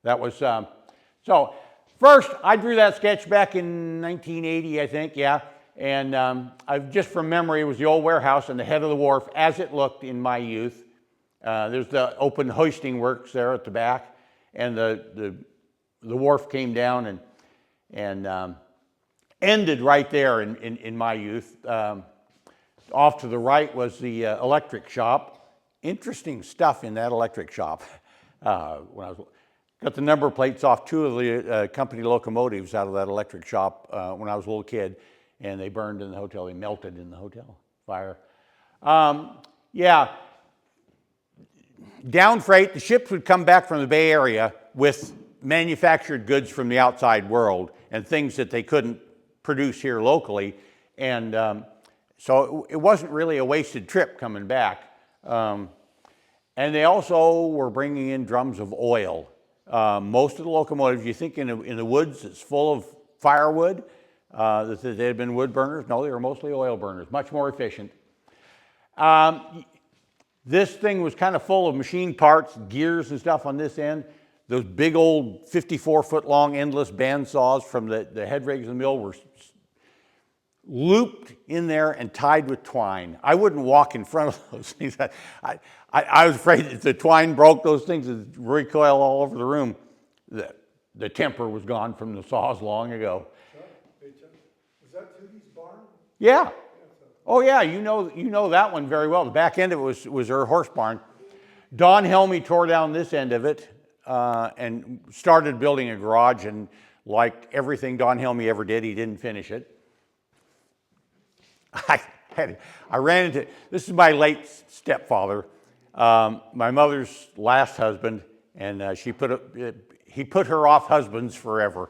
That was, so first I drew that sketch back in 1980, I think, yeah. And I've just from memory, it was the old warehouse and the head of the wharf as it looked in my youth. There's the open hoisting works there at the back, and the wharf came down and ended right there in my youth. Off to the right was the electric shop. Interesting stuff in that electric shop. When I got the number plates off 2 of the company locomotives out of that electric shop when I was a little kid, and they burned in the hotel. They melted in the hotel fire. Yeah, down freight, the ships would come back from the Bay Area with manufactured goods from the outside world and things that they couldn't produce here locally. And so it wasn't really a wasted trip coming back. And they also were bringing in drums of oil. Most of the locomotives, you think in the woods, it's full of firewood, that they had been wood burners. No, they were mostly oil burners, much more efficient. This thing was kind of full of machine parts, gears and stuff on this end. Those big old 54-foot long endless band saws from the head rigs of the mill were looped in there and tied with twine. I wouldn't walk in front of those things. I was afraid that the twine broke, those things would recoil all over the room. The temper was gone from the saws long ago. Was that Tootie's barn? Yeah. Oh yeah, you know that one very well. The back end of it was her horse barn. Don Helmy tore down this end of it and started building a garage, and like everything Don Helmy ever did, he didn't finish it. I ran into, this is my late stepfather, my mother's last husband, and he put her off husbands forever.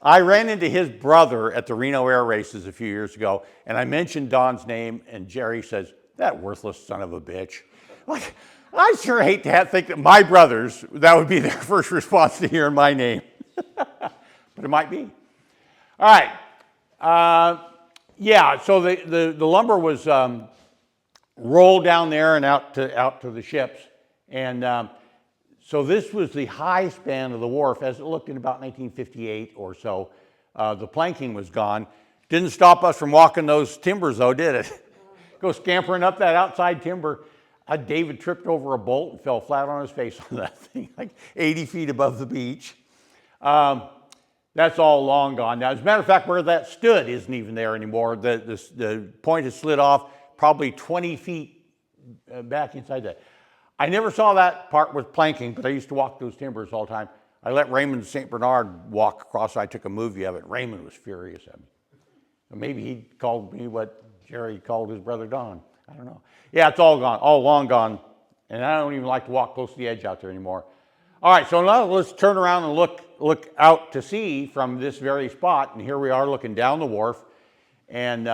I ran into his brother at the Reno Air Races a few years ago, and I mentioned Don's name, and Jerry says, "That worthless son of a bitch." Like, I sure hate to think that my brothers, that would be their first response to hearing my name. But it might be. All right. Yeah, so the lumber was rolled down there and out to the ships. And so this was the high span of the wharf as it looked in about 1958 or so. The planking was gone. Didn't stop us from walking those timbers though, did it? go scampering up that outside timber. David tripped over a bolt and fell flat on his face on that thing, like 80 feet above the beach. That's all long gone now. As a matter of fact, where that stood isn't even there anymore. The point has slid off probably 20 feet back inside that. I never saw that part with planking, but I used to walk those timbers all the time. I let Raymond St. Bernard walk across. I took a movie of it. Raymond was furious at me. Maybe he called me what Jerry called his brother Don. I don't know. Yeah, it's all gone, all long gone. And I don't even like to walk close to the edge out there anymore. All right, so now let's turn around and look out to sea from this very spot. And here we are looking down the wharf. And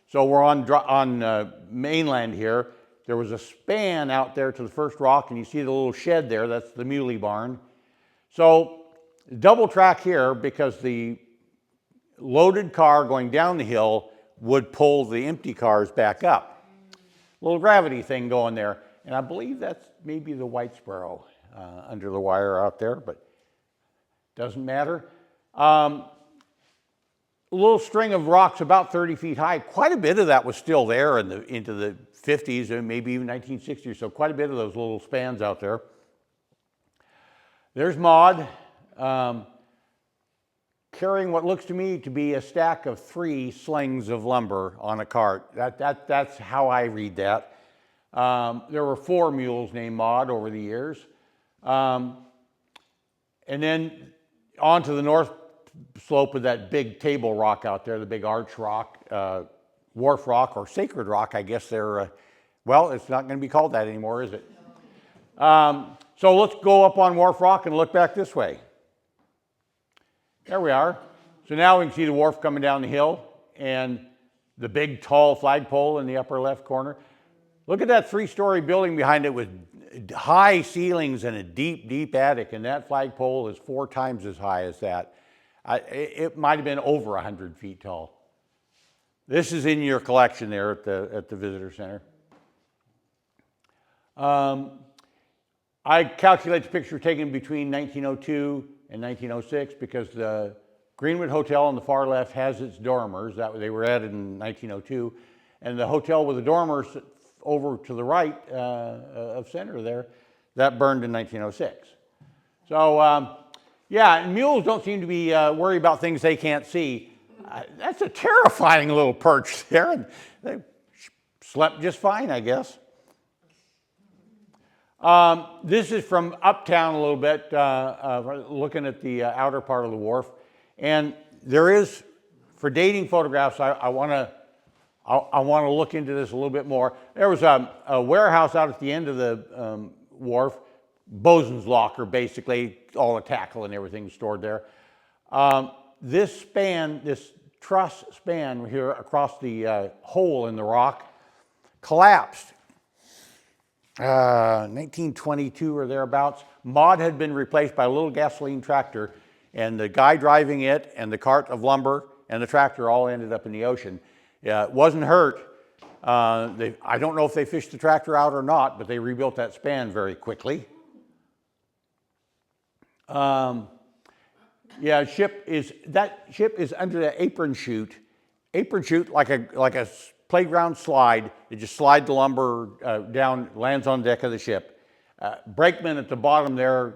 so we're on mainland here. There was a span out there to the first rock, and you see the little shed there. That's the muley barn. So double track here because the loaded car going down the hill would pull the empty cars back up. Little gravity thing going there. And I believe that's maybe the white sparrow under the wire out there, but doesn't matter. A little string of rocks about 30 feet high. Quite a bit of that was still there into the 50s and maybe even 1960s. So quite a bit of those little spans out there. There's Maud carrying what looks to me to be a stack of 3 slings of lumber on a cart. That's how I read that. There were 4 mules named Maud over the years. And then on to the north slope of that big table rock out there, the big arch rock, wharf rock, or sacred rock, I guess they're, well, it's not going to be called that anymore, is it? So let's go up on Wharf Rock and look back this way. There we are. So now we can see the wharf coming down the hill and the big tall flagpole in the upper left corner. Look at that 3-story building behind it with high ceilings and a deep, deep attic, and that flagpole is 4 times as high as that. It might have been over 100 feet tall. This is in your collection there at the visitor center. I calculate the picture taken between 1902 and 1906 because the Greenwood Hotel on the far left has its dormers. They were added in 1902. And the hotel with the dormers over to the right of center there, that burned in 1906. So, yeah, and mules don't seem to be worried about things they can't see. That's a terrifying little perch there. And they slept just fine, I guess. This is from uptown a little bit, looking at the outer part of the wharf. And there is, for dating photographs, I want to look into this a little bit more. There was a warehouse out at the end of the wharf, bosun's locker, basically, all the tackle and everything stored there. This span, this truss span here across the hole in the rock, collapsed. 1922 or thereabouts. Maud had been replaced by a little gasoline tractor, and the guy driving it and the cart of lumber and the tractor all ended up in the ocean. It wasn't hurt. I don't know if they fished the tractor out or not, but they rebuilt that span very quickly. Yeah, that ship is under the apron chute. Apron chute like a playground slide. You just slide the lumber down, lands on the deck of the ship. Brakeman at the bottom there.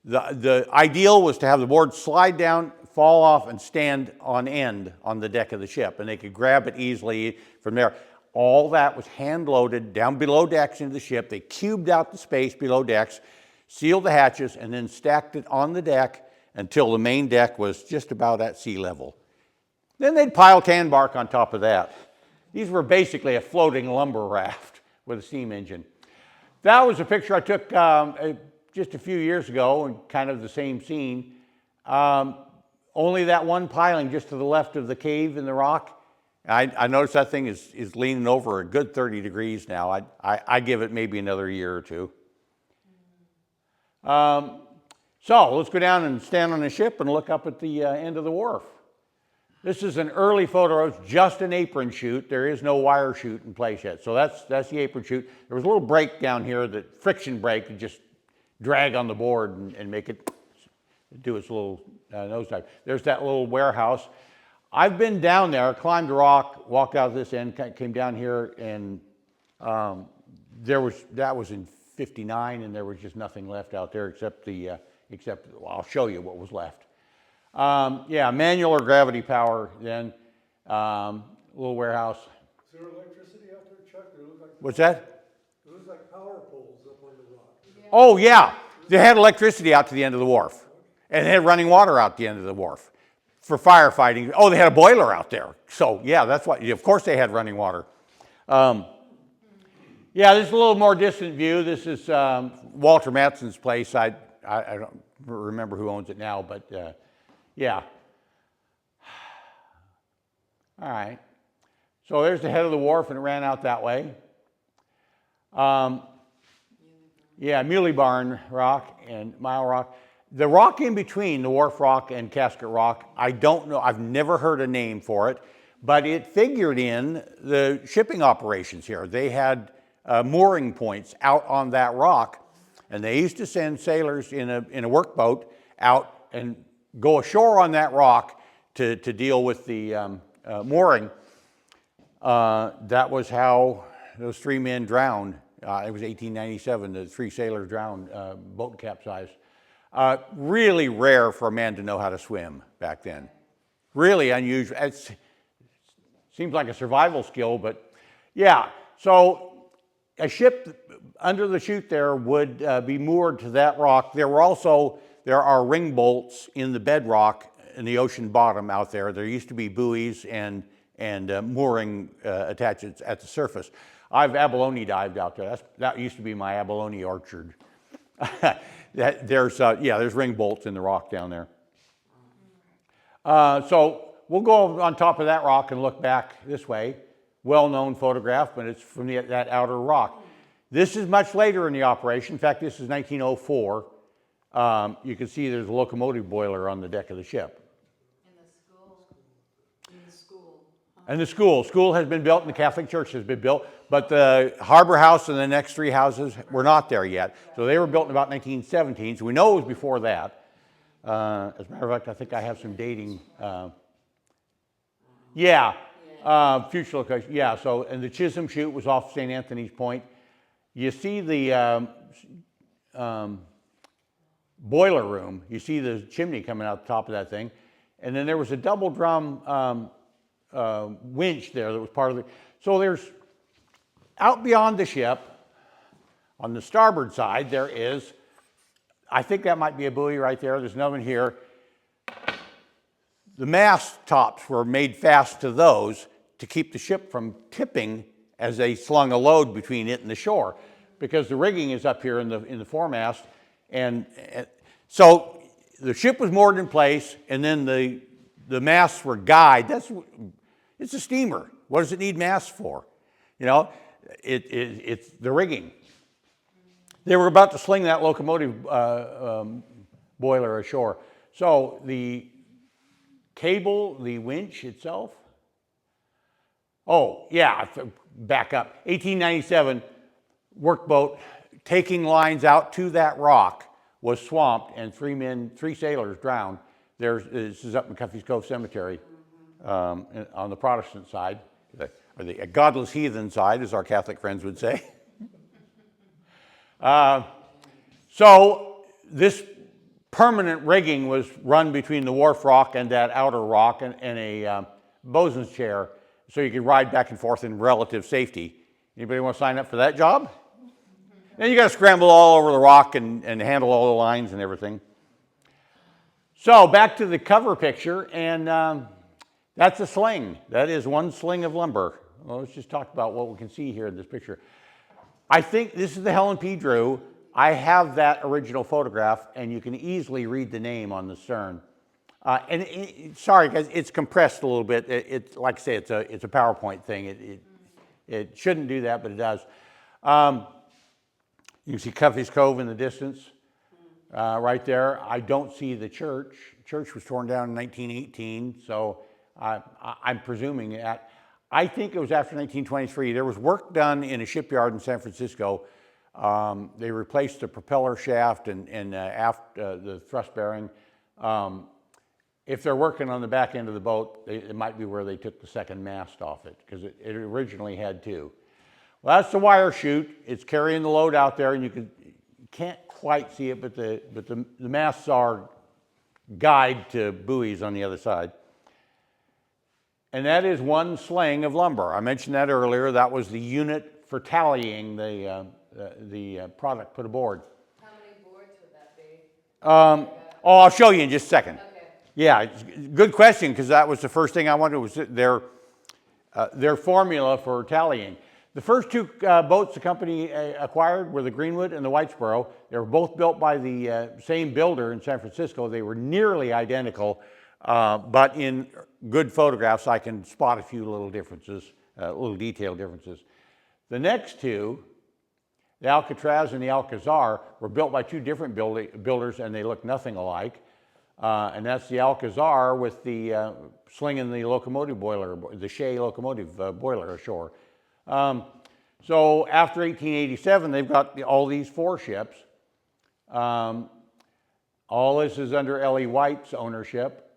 The ideal was to have the board slide down, fall off, and stand on end on the deck of the ship, and they could grab it easily from there. All that was hand-loaded down below decks into the ship. They cubed out the space below decks, sealed the hatches, and then stacked it on the deck until the main deck was just about at sea level. Then they'd pile can bark on top of that. These were basically a floating lumber raft with a steam engine. That was a picture I took just a few years ago, and kind of the same scene. Only that one piling just to the left of the cave in the rock. I noticed that thing is leaning over a good 30 degrees now. I give it maybe another year or two. So let's go down and stand on the ship and look up at the end of the wharf. This is an early photo. It's just an apron chute. There is no wire chute in place yet. So that's the apron chute. There was a little brake down here, the friction brake, to just drag on the board and make it do its little nosedive. There's that little warehouse. I've been down there, climbed a rock, walked out this end, came down here, and that was in '59, and there was just nothing left out there except well, I'll show you what was left. Yeah, manual or gravity power then. Little warehouse. Is there electricity out there, Chuck? There look like, What's that? it looks like power poles up on the rock. Oh, yeah. They had electricity out to the end of the wharf. And they had running water out the end of the wharf for firefighting. Oh, they had a boiler out there. So, yeah, that's why. Of course they had running water. Yeah, this is a little more distant view. This is Walter Matson's place. I don't remember who owns it now, but yeah. All right. So there's the head of the wharf, and it ran out that way. Yeah, Muley Barn Rock and Mile Rock. The rock in between, the Wharf Rock and Casket Rock, I don't know. I've never heard a name for it, but it figured in the shipping operations here. They had mooring points out on that rock, and they used to send sailors in a workboat out and go ashore on that rock to deal with the mooring. That was how those 3 men drowned. It was 1897, the 3 sailors drowned, boat capsized. Really rare for a man to know how to swim back then. Really unusual. It seems like a survival skill, but yeah. So a ship under the chute there would be moored to that rock. There are ring bolts in the bedrock in the ocean bottom out there. There used to be buoys and mooring attachments at the surface. I've abalone dived out there. That used to be my abalone orchard. There's ring bolts in the rock down there. So we'll go on top of that rock and look back this way. Well-known photograph, but it's from that outer rock. This is much later in the operation. In fact, this is 1904. You can see there's a locomotive boiler on the deck of the ship. And the school has been built, and the Catholic Church has been built, but the harbor house and the next 3 houses were not there yet. So they were built in about 1917, so we know it was before that. As a matter of fact, I think I have some dating. Future location. Yeah, so, and the Chisholm chute was off St. Anthony's Point. You see the boiler room. You see the chimney coming out the top of that thing. And then there was a double drum winch there that was part of it. So there's, out beyond the ship, on the starboard side, there is, I think that might be a buoy right there. There's another one here. The mast tops were made fast to those to keep the ship from tipping as they slung a load between it and the shore, because the rigging is up here in the foremast, and so the ship was moored in place, and then the masts were guyed. It's a steamer. What does it need masts for? You know, it's the rigging. They were about to sling that locomotive boiler ashore. So the cable, the winch itself. Oh, yeah, back up. 1897, workboat taking lines out to that rock was swamped, and 3 sailors drowned. This is up in Cuffy's Cove Cemetery on the Protestant side, or the godless heathen side, as our Catholic friends would say. So this permanent rigging was run between the wharf rock and that outer rock, and a bosun's chair, so you could ride back and forth in relative safety. Anybody want to sign up for that job? Then you got to scramble all over the rock and handle all the lines and everything. So back to the cover picture, and that's a sling. That is 1 sling of lumber. Well, let's just talk about what we can see here in this picture. I think this is the Helen P. Drew. I have that original photograph, and you can easily read the name on the stern. Sorry, guys, it's compressed a little bit. Like I say, it's a PowerPoint thing. It shouldn't do that, but it does. You can see Cuffy's Cove in the distance, right there. I don't see the church. Church was torn down in 1918, so I'm presuming that. I think it was after 1923. There was work done in a shipyard in San Francisco. They replaced the propeller shaft and the thrust bearing. if they're working on the back end of the boat, it might be where they took the second mast off it, because it originally had two. Well, that's the wire chute. It's carrying the load out there, and you can't quite see it, but the masts are guide to buoys on the other side. And that is one sling of lumber. I mentioned that earlier. That was the unit for tallying the product put aboard. How many boards would that be? Oh, I'll show you in just a second. Okay. Yeah, it's a good question, because that was the first thing I wanted, was their formula for tallying. The first two boats the company acquired were the Greenwood and the Whitesboro. They were both built by the same builder in San Francisco. They were nearly identical, but in good photographs I can spot a few little differences, little detail differences. The next two, the Alcatraz and the Alcazar, were built by two different builders, and they look nothing alike. And that's the Alcazar with the slinging the locomotive boiler, the Shea locomotive boiler ashore. So after 1887, they've got all these 4 ships. All this is under Ellie White's ownership.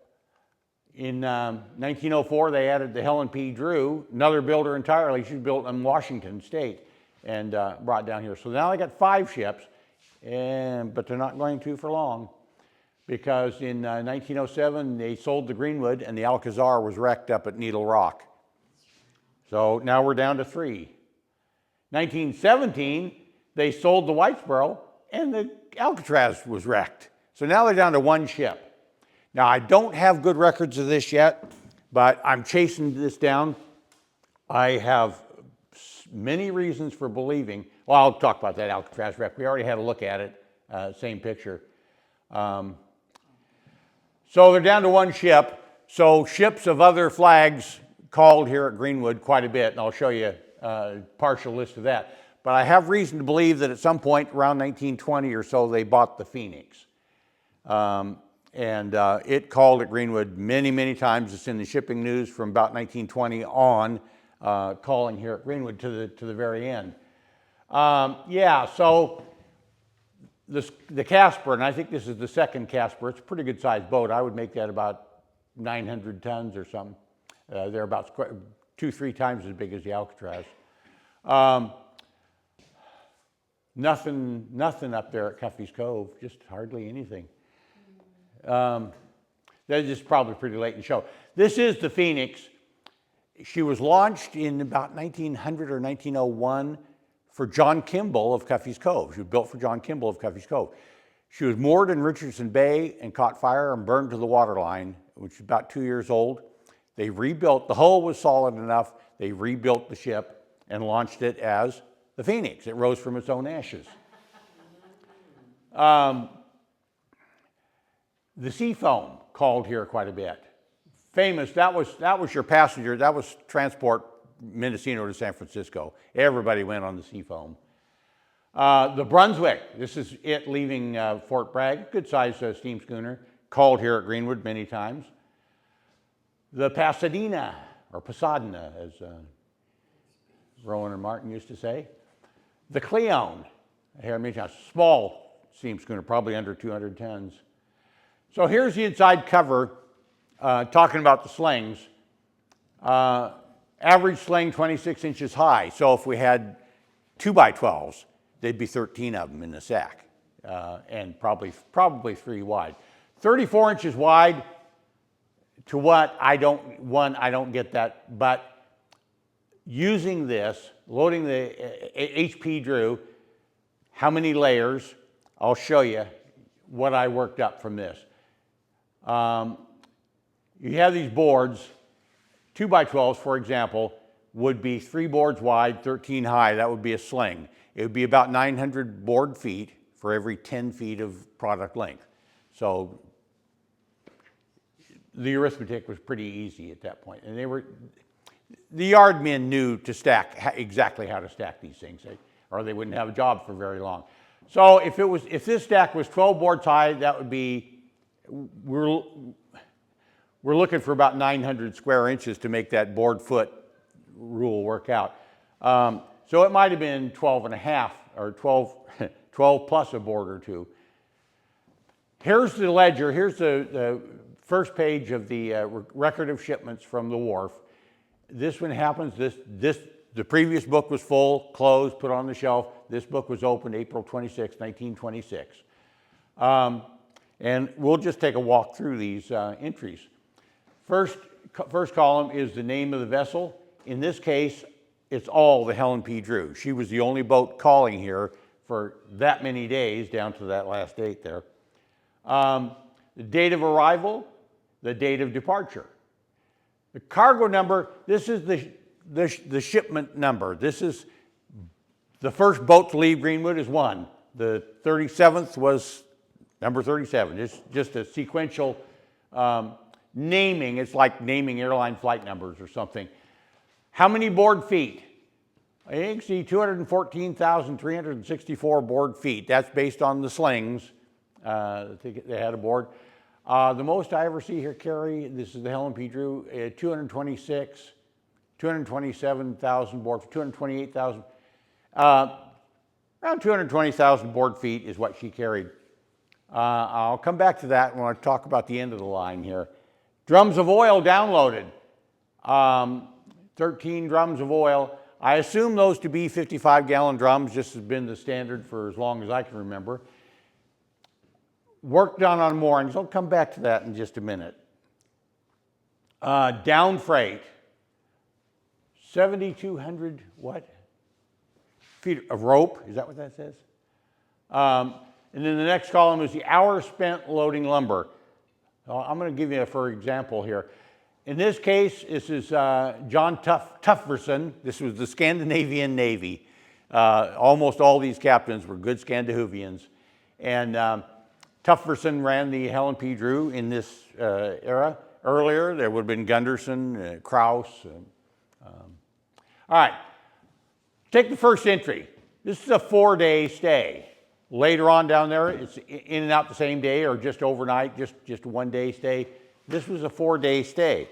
In 1904, they added the Helen P. Drew, another builder entirely. She's built in Washington State and brought down here. So now they got 5 ships, but they're not going to for long, because in 1907, they sold the Greenwood, and the Alcazar was wrecked up at Needle Rock. So now we're down to 3. 1917, they sold the Whitesboro, and the Alcatraz was wrecked. So now they're down to 1 ship. Now, I don't have good records of this yet, but I'm chasing this down. I have many reasons for believing. Well, I'll talk about that Alcatraz wreck. We already had a look at it, same picture. So they're down to 1 ship. So ships of other flags called here at Greenwood quite a bit, and I'll show you a partial list of that. But I have reason to believe that at some point around 1920 or so, they bought the Phoenix. It called at Greenwood many, many times. It's in the shipping news from about 1920 on, calling here at Greenwood to the very end. Yeah, so the Casper, and I think this is the second Casper. It's a pretty good sized boat. I would make that about 900 tons or something. They're about 2-3 times as big as the Alcatraz. Nothing up there at Cuffy's Cove, just hardly anything. They're just probably pretty late in the show. This is the Phoenix. She was launched in about 1900 or 1901 for John Kimball of Cuffy's Cove. She was built for John Kimball of Cuffy's Cove. She was moored in Richardson Bay and caught fire and burned to the waterline, which is about 2 years old. They rebuilt, the hull was solid enough, they rebuilt the ship and launched it as the Phoenix. It rose from its own ashes. The Seafoam called here quite a bit. Famous, that was your passenger, that was transport Mendocino to San Francisco. Everybody went on the Seafoam. The Brunswick, this is it leaving Fort Bragg, good sized steam schooner, called here at Greenwood many times. The Pasadena, or Pasadena, as Rowan and Martin used to say. The Cleone, here many times, small steam schooner, probably under 200 tons. So here's the inside cover, talking about the slings. Average sling 26 inches high. So if we had 2x12s, there'd be 13 of them in the sack, and probably 3 wide. 34 inches wide. To what? I don't get that, but using this, loading the HP Drew, how many layers, I'll show you what I worked up from this. You have these boards, 2x12s, for example, would be 3 boards wide, 13 high. That would be a sling. It would be about 900 board feet for every 10 feet of product length. So the arithmetic was pretty easy at that point. And the yard men knew to stack, exactly how to stack these things, or they wouldn't have a job for very long. So if this stack was 12 boards high, that would be, we're looking for about 900 square inches to make that board foot rule work out. So it might have been 12 and a half, or 12 plus a board or two. Here's the ledger, here's the first page of the record of shipments from the wharf. This one happens, the previous book was full, closed, put on the shelf. This book was opened April 26, 1926. And we'll just take a walk through these entries. First column is the name of the vessel. In this case, it's all the Helen P. Drew. She was the only boat calling here for that many days, down to that last date there. The date of arrival, the date of departure. The cargo number, this is the shipment number. This is the first boat to leave Greenwood is 1. The 37th was number 37. It's just a sequential naming. It's like naming airline flight numbers or something. How many board feet? You can see 214,364 board feet. That's based on the slings they had aboard. The most I ever see here carry, this is the Helen P. Drew, 227,000 board, 228,000, around 220,000 board feet is what she carried. I'll come back to that when I talk about the end of the line here. Drums of oil downloaded, 13 drums of oil. I assume those to be 55-gallon drums, just has been the standard for as long as I can remember. Work done on moorings. I'll come back to that in just a minute. Down freight, 7,200 what? Feet of rope, is that what that says? And then the next column is the hours spent loading lumber. I'm going to give you for example here. In this case, this is John Tufferson. This was the Scandinavian Navy. Almost all these captains were good Scandinavians. And Tufferson ran the Helen P. Drew in this era. Earlier, there would have been Gunderson, Krause. All right, take the first entry. This is a 4-day stay. Later on down there, it's in and out the same day or just overnight, just a 1-day stay. This was a 4-day stay.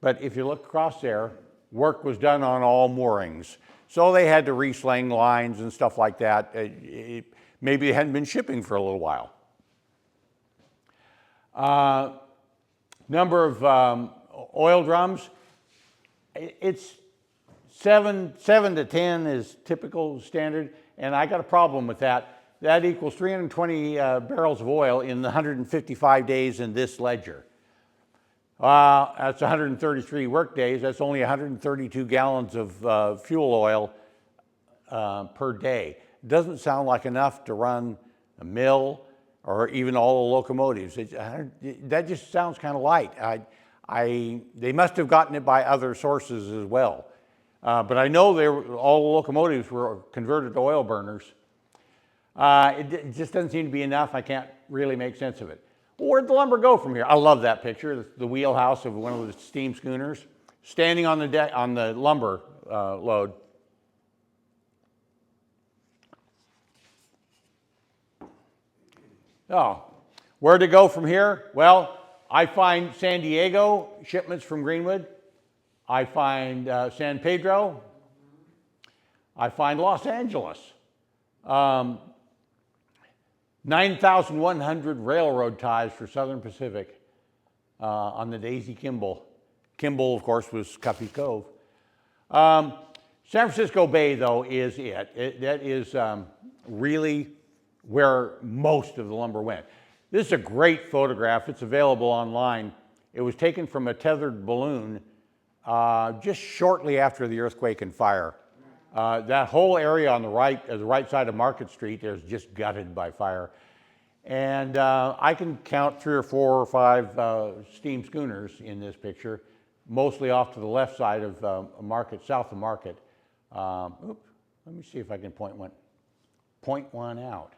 But if you look across there, work was done on all moorings. So they had to resling lines and stuff like that. Maybe they hadn't been shipping for a little while. Number of oil drums, it's 7 to 10 is typical standard, and I got a problem with that. That equals 320 barrels of oil in the 155 days in this ledger. That's 133 work days. That's only 132 gallons of fuel oil per day. Doesn't sound like enough to run a mill or even all the locomotives. That just sounds kind of light. They must have gotten it by other sources as well. But I know all the locomotives were converted to oil burners. It just doesn't seem to be enough. I can't really make sense of it. Well, where'd the lumber go from here? I love that picture, the wheelhouse of one of the steam schooners, standing on the deck on the lumber load. Oh, where'd it go from here? Well, I find San Diego, shipments from Greenwood. I find San Pedro. I find Los Angeles. 9,100 railroad ties for Southern Pacific on the Daisy Kimball. Kimball, of course, was Cuffy's Cove. San Francisco Bay, though, is it. That is really where most of the lumber went. This is a great photograph. It's available online. It was taken from a tethered balloon just shortly after the earthquake and fire. That whole area on the right side of Market Street is just gutted by fire. And I can count 3 or 4 or 5 steam schooners in this picture, mostly off to the left side of Market, south of Market. Oops, let me see if I can point one out.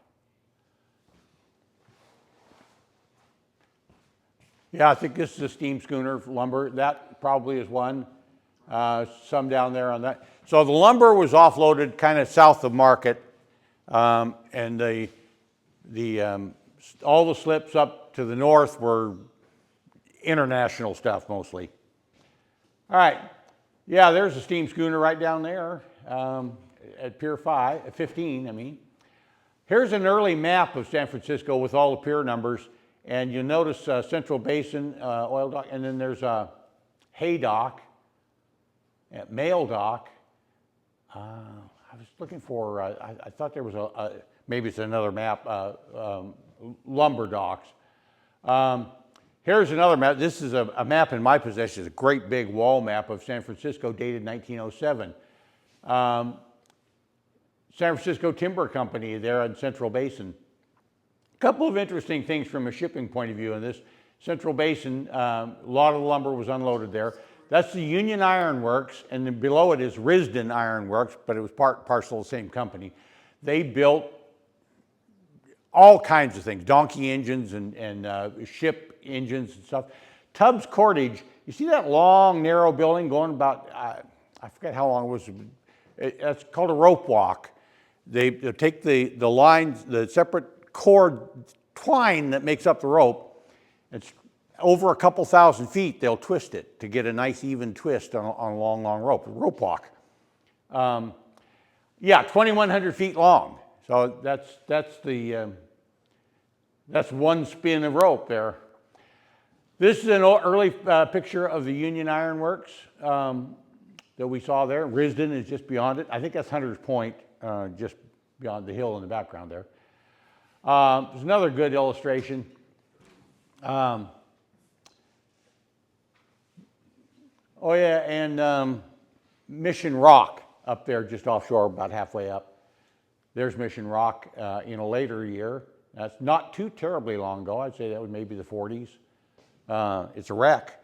Yeah, I think this is a steam schooner lumber. That probably is one. Some down there on that. So the lumber was offloaded kind of south of Market, and all the slips up to the north were international stuff mostly. All right, yeah, there's a steam schooner right down there at Pier 15, I mean. Here's an early map of San Francisco with all the pier numbers, And you'll notice Central Basin oil dock, and then there's a hay dock, mail dock. I was looking for, I thought there was maybe it's another map, lumber docks. Here's another map. This is a map in my possession. It's a great big wall map of San Francisco dated 1907. San Francisco Timber Company there in Central Basin. A couple of interesting things from a shipping point of view in this. Central Basin, a lot of the lumber was unloaded there. That's the Union Iron Works, and then below it is Risden Iron Works, but it was parcel of the same company. They built all kinds of things, donkey engines and ship engines and stuff. Tubbs Cordage, you see that long, narrow building going about, I forget how long it was, it's called a rope walk. They take the lines, the separate cord twine that makes up the rope, it's over a couple thousand feet, they'll twist it to get a nice even twist on a long, long rope, a rope walk. Yeah, 2,100 feet long. So that's one spin of rope there. This is an early picture of the Union Iron Works that we saw there. Risden is just beyond it. I think that's Hunter's Point, just beyond the hill in the background there. There's another good illustration. Oh yeah, and Mission Rock up there just offshore, about halfway up. There's Mission Rock in a later year. That's not too terribly long ago. I'd say that was maybe the 40s. It's a wreck.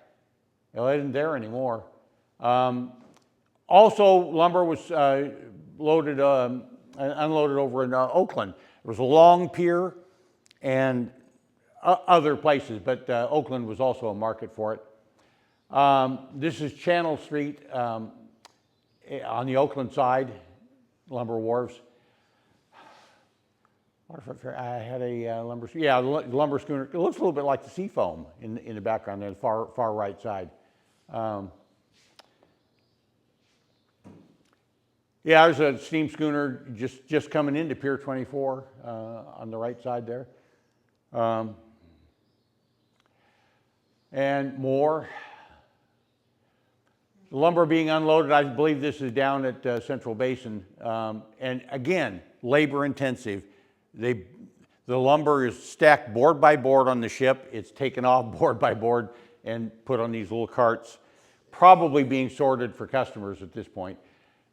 It isn't there anymore. Also, lumber was unloaded over in Oakland. There was a long pier and other places, but Oakland was also a market for it. This is Channel Street on the Oakland side, lumber wharves. I had a lumber schooner. It looks a little bit like the Seafoam in the background there, the far right side. Yeah, there's a steam schooner just coming into Pier 24 on the right side there. And more. Lumber being unloaded, I believe this is down at Central Basin. And again, labor intensive. The lumber is stacked board by board on the ship. It's taken off board by board and put on these little carts, probably being sorted for customers at this point.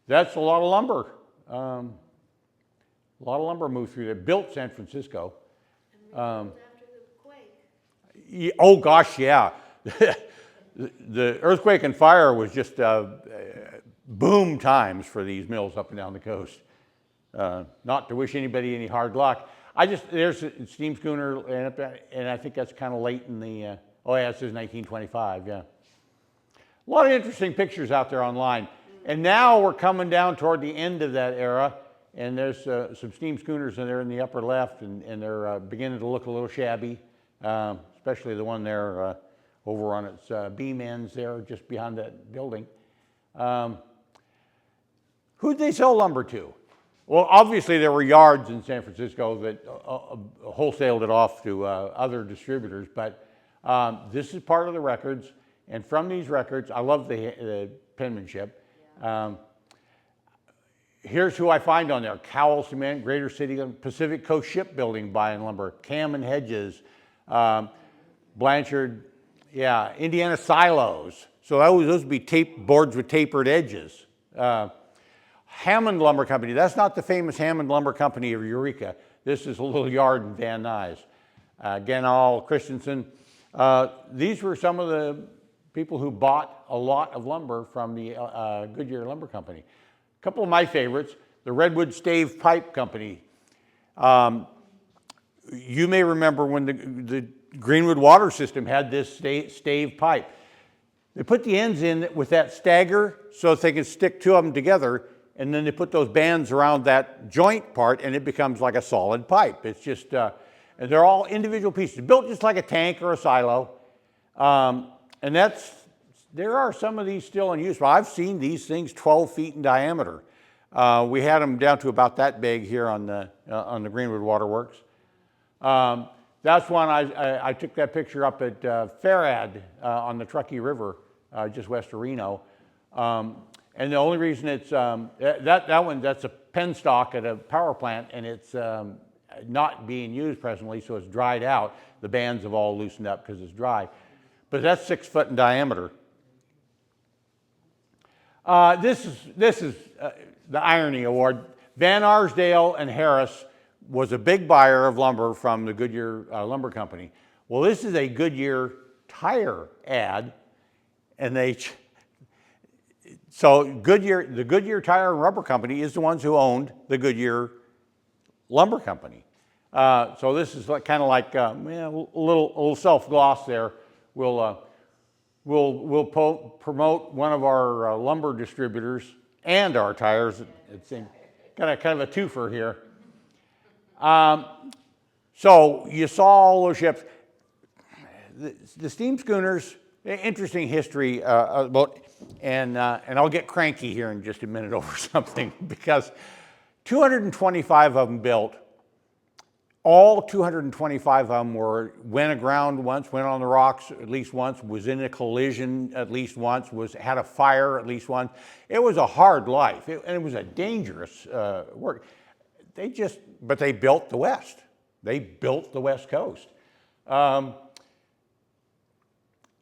That's a lot of lumber. A lot of lumber moved through there. Built San Francisco. And after the quake. Yeah, oh gosh, yeah. The earthquake and fire was just boom times for these mills up and down the coast. Not to wish anybody any hard luck. There's a steam schooner, and I think that's kind of late in the, oh yeah, it says 1925, yeah. A lot of interesting pictures out there online. And now we're coming down toward the end of that era, and there's some steam schooners in there in the upper left, and they're beginning to look a little shabby, especially the one there over on its beam ends there, just behind that building. Who'd they sell lumber to? Well, obviously there were yards in San Francisco that wholesaled it off to other distributors, but this is part of the records, and from these records, I love the penmanship. Here's who I find on there: Cowell Cement, Greater City, Pacific Coast Shipbuilding buying lumber, Cam and Hedges, Blanchard, yeah, Indiana Silos. So those would be boards with tapered edges. Hammond Lumber Company, that's not the famous Hammond Lumber Company of Eureka. This is a little yard in Van Nuys. Ganal, Christensen. These were some of the people who bought a lot of lumber from the Goodyear Lumber Company. A couple of my favorites, the Redwood Stave Pipe Company. You may remember when the Greenwood water system had this stave pipe. They put the ends in with that stagger so that they can stick two of them together, and then they put those bands around that joint part, and it becomes like a solid pipe. It's just, and they're all individual pieces, built just like a tank or a silo. And there are some of these still in use. Well, I've seen these things 12 feet in diameter. We had them down to about that big here on the Greenwood Waterworks. That's one I took that picture up at Farad on the Truckee River, just west of Reno. And the only reason it's, that one, that's a penstock at a power plant, and it's not being used presently, so it's dried out. The bands have all loosened up because it's dry. But that's 6 foot in diameter. This is the Irony Award. Van Arsdale and Harris was a big buyer of lumber from the Goodyear Lumber Company. Well, this is a Goodyear tire ad, and so the Goodyear Tire and Rubber Company is the ones who owned the Goodyear Lumber Company. So this is kind of like a little self-gloss there. We'll promote one of our lumber distributors and our tires. It's kind of a twofer here. So you saw all those ships. The steam schooners, interesting history about, and I'll get cranky here in just a minute over something, because 225 of them built. All 225 of them went aground once, went on the rocks at least once, was in a collision at least once, had a fire at least once. It was a hard life, and it was a dangerous work. But they built the West. They built the West Coast. Yeah,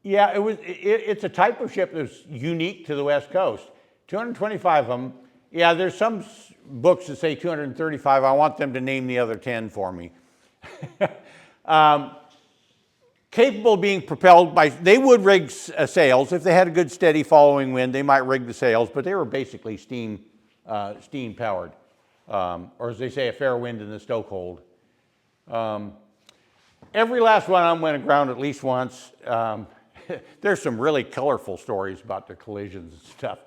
it's a type of ship that's unique to the West Coast. 225 of them. Yeah, there's some books that say 235. I want them to name the other 10 for me. Capable of being propelled by, they would rig sails. If they had a good steady following wind, they might rig the sails, but they were basically steam powered. Or as they say, a fair wind in the stokehold. Every last one of them went aground at least once. There's some really colorful stories about the collisions and stuff.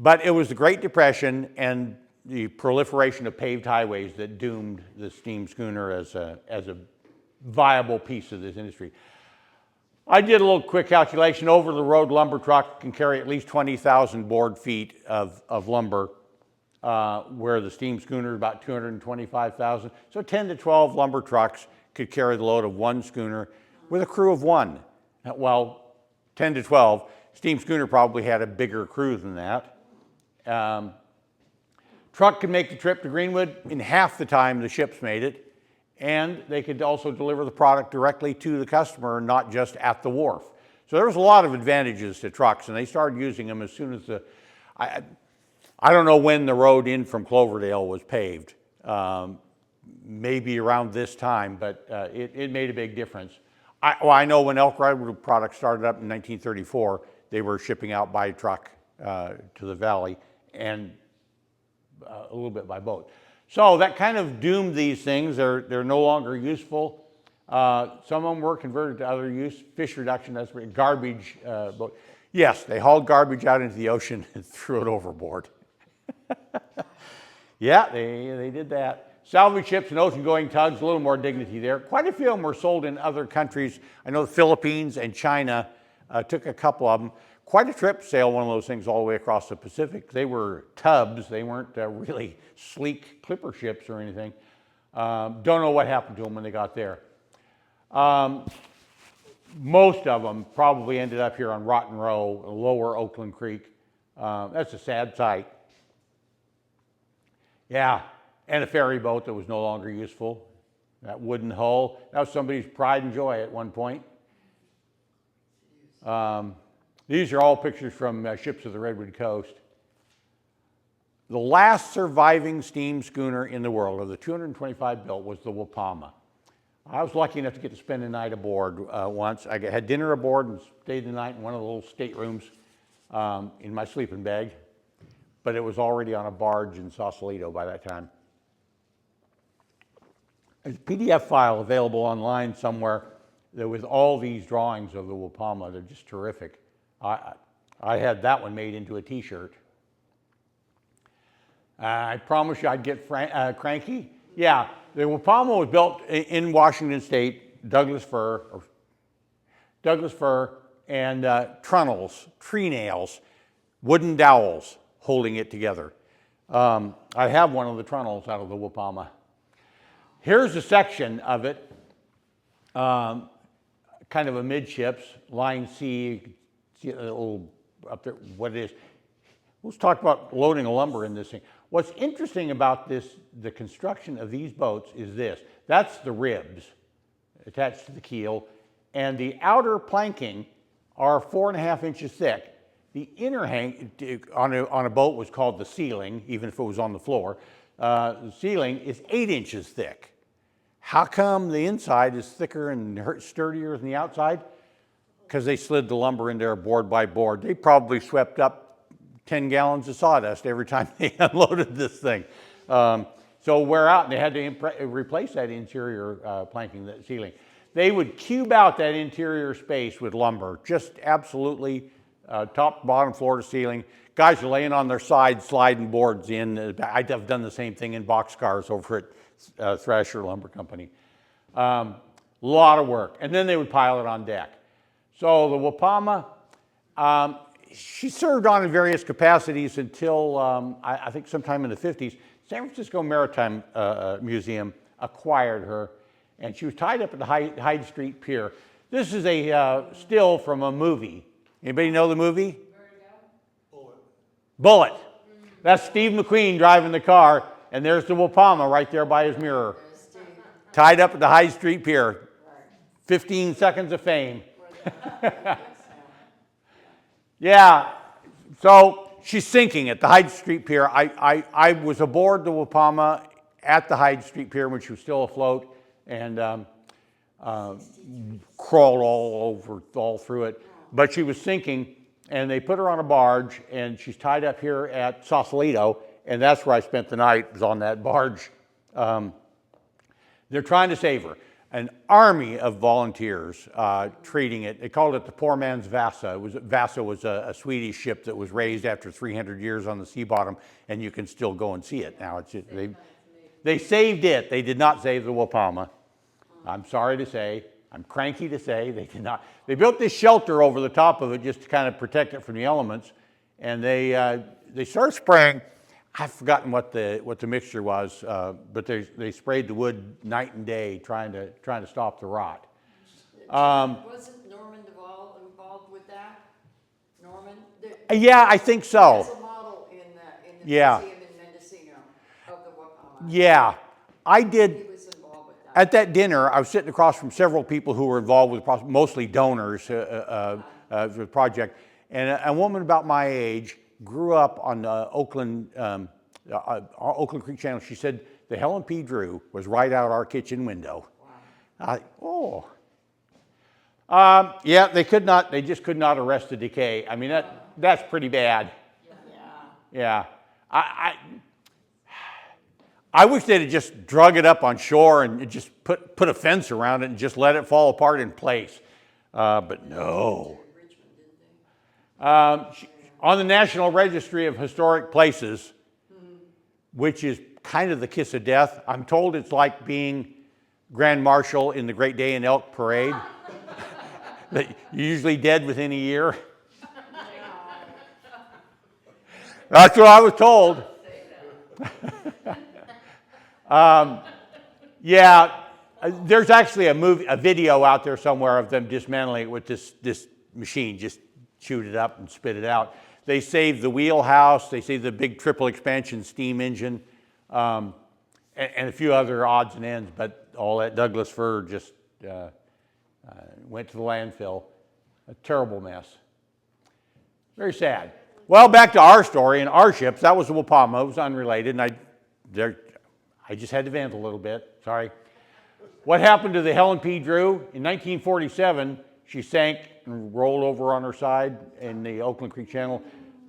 But it was the Great Depression and the proliferation of paved highways that doomed the steam schooner as a viable piece of this industry. I did a little quick calculation. Over-the-road lumber truck can carry at least 20,000 board feet of lumber, where the steam schooner is about 225,000. So 10 to 12 lumber trucks could carry the load of one schooner with a crew of one. Well, 10 to 12. Steam schooner probably had a bigger crew than that. Truck could make the trip to Greenwood in half the time the ships made it, and they could also deliver the product directly to the customer, not just at the wharf. So there was a lot of advantages to trucks, and they started using them as soon as I don't know when the road in from Cloverdale was paved, maybe around this time, but it made a big difference. I know when Elk Redwood products started up in 1934, they were shipping out by truck to the valley, and a little bit by boat. So that kind of doomed these things. They're no longer useful. Some of them were converted to other use. Fish reduction, that's garbage boat. Yes, they hauled garbage out into the ocean and threw it overboard. Yeah, they did that. Salvage ships and ocean-going tugs, a little more dignity there. Quite a few of them were sold in other countries. I know the Philippines and China took a couple of them. Quite a trip to sail one of those things all the way across the Pacific. They were tubs. They weren't really sleek clipper ships or anything. Don't know what happened to them when they got there. Most of them probably ended up here on Rotten Row, lower Oakland Creek. That's a sad sight. Yeah, and a ferry boat that was no longer useful. That wooden hull, that was somebody's pride and joy at one point. These are all pictures from ships of the Redwood Coast. The last surviving steam schooner in the world, of the 225 built, was the Wapama. I was lucky enough to get to spend a night aboard once. I had dinner aboard and stayed the night in one of the little staterooms in my sleeping bag, but it was already on a barge in Sausalito by that time. There's a PDF file available online somewhere with all these drawings of the Wapama. They're just terrific. I had that one made into a t-shirt. I promised you I'd get cranky. Yeah, the Wapama was built in Washington State, Douglas fir and trunnels, tree nails, wooden dowels holding it together. I have one of the trunnels out of the Wapama. Here's a section of it, kind of a midships, line C, see a little up there, what it is. Let's talk about loading of lumber in this thing. What's interesting about this, the construction of these boats is this. That's the ribs attached to the keel, and the outer planking are 4.5 inches thick. The inner hang on a boat was called the ceiling, even if it was on the floor. The ceiling is 8 inches thick. How come the inside is thicker and sturdier than the outside? Because they slid the lumber in there board by board. They probably swept up 10 gallons of sawdust every time they unloaded this thing. So wear out, and they had to replace that interior planking, that ceiling. They would cube out that interior space with lumber, just absolutely top, bottom, floor to ceiling. Guys are laying on their side, sliding boards in. I've done the same thing in boxcars over at Thrasher Lumber Company. Lot of work. And then they would pile it on deck. So the Wapama, she served on in various capacities until I think sometime in the 50s. San Francisco Maritime Museum acquired her, and she was tied up at the Hyde Street Pier. This is a still from a movie. Anybody know the movie? Bullet. That's Steve McQueen driving the car, and there's the Wapama right there by his mirror. Tied up at the Hyde Street Pier. 15 seconds of fame. Yeah, so she's sinking at the Hyde Street Pier. I was aboard the Wapama at the Hyde Street Pier when she was still afloat, and crawled all through it. But she was sinking, and they put her on a barge, and she's tied up here at Sausalito, and that's where I spent the night, was on that barge. They're trying to save her. An army of volunteers treating it. They called it the poor man's Vasa. Vasa was a Swedish ship that was raised after 300 years on the sea bottom, and you can still go and see it now. They saved it. They did not save the Wapama. I'm sorry to say. I'm cranky to say they did not. They built this shelter over the top of it just to kind of protect it from the elements, and they started spraying. I've forgotten what the mixture was, but they sprayed the wood night and day trying to stop the rot. Wasn't Norman Duvall involved with that? Norman? Yeah, I think so. There's a model in the Yeah. museum in Mendocino of the Wapama. Yeah, I did. He was involved with that. At that dinner, I was sitting across from several people who were involved with the process, mostly donors for the project, and a woman about my age grew up on Oakland Creek Channel. She said the Helen P. Drew was right out our kitchen window. Wow. Yeah, they just could not arrest the decay. I mean, that's pretty bad. Yeah. Yeah. I wish they'd have just drug it up on shore and just put a fence around it and just let it fall apart in place. But no. Richmond, didn't they? On the National Registry of Historic Places, which is kind of the kiss of death, I'm told it's like being Grand Marshal in the Great Day and Elk Parade. That you're usually dead within a year. That's what I was told. Yeah, there's actually a video out there somewhere of them dismantling it with this machine, just chewed it up and spit it out. They saved the wheelhouse, they saved the big triple expansion steam engine, and a few other odds and ends, but all that Douglas fir just went to the landfill. A terrible mess. Very sad. Well, back to our story and our ships. That was the Wapama. It was unrelated, and I just had to vent a little bit. Sorry. What happened to the Helen P. Drew? In 1947, she sank and rolled over on her side in the Oakland Creek Channel.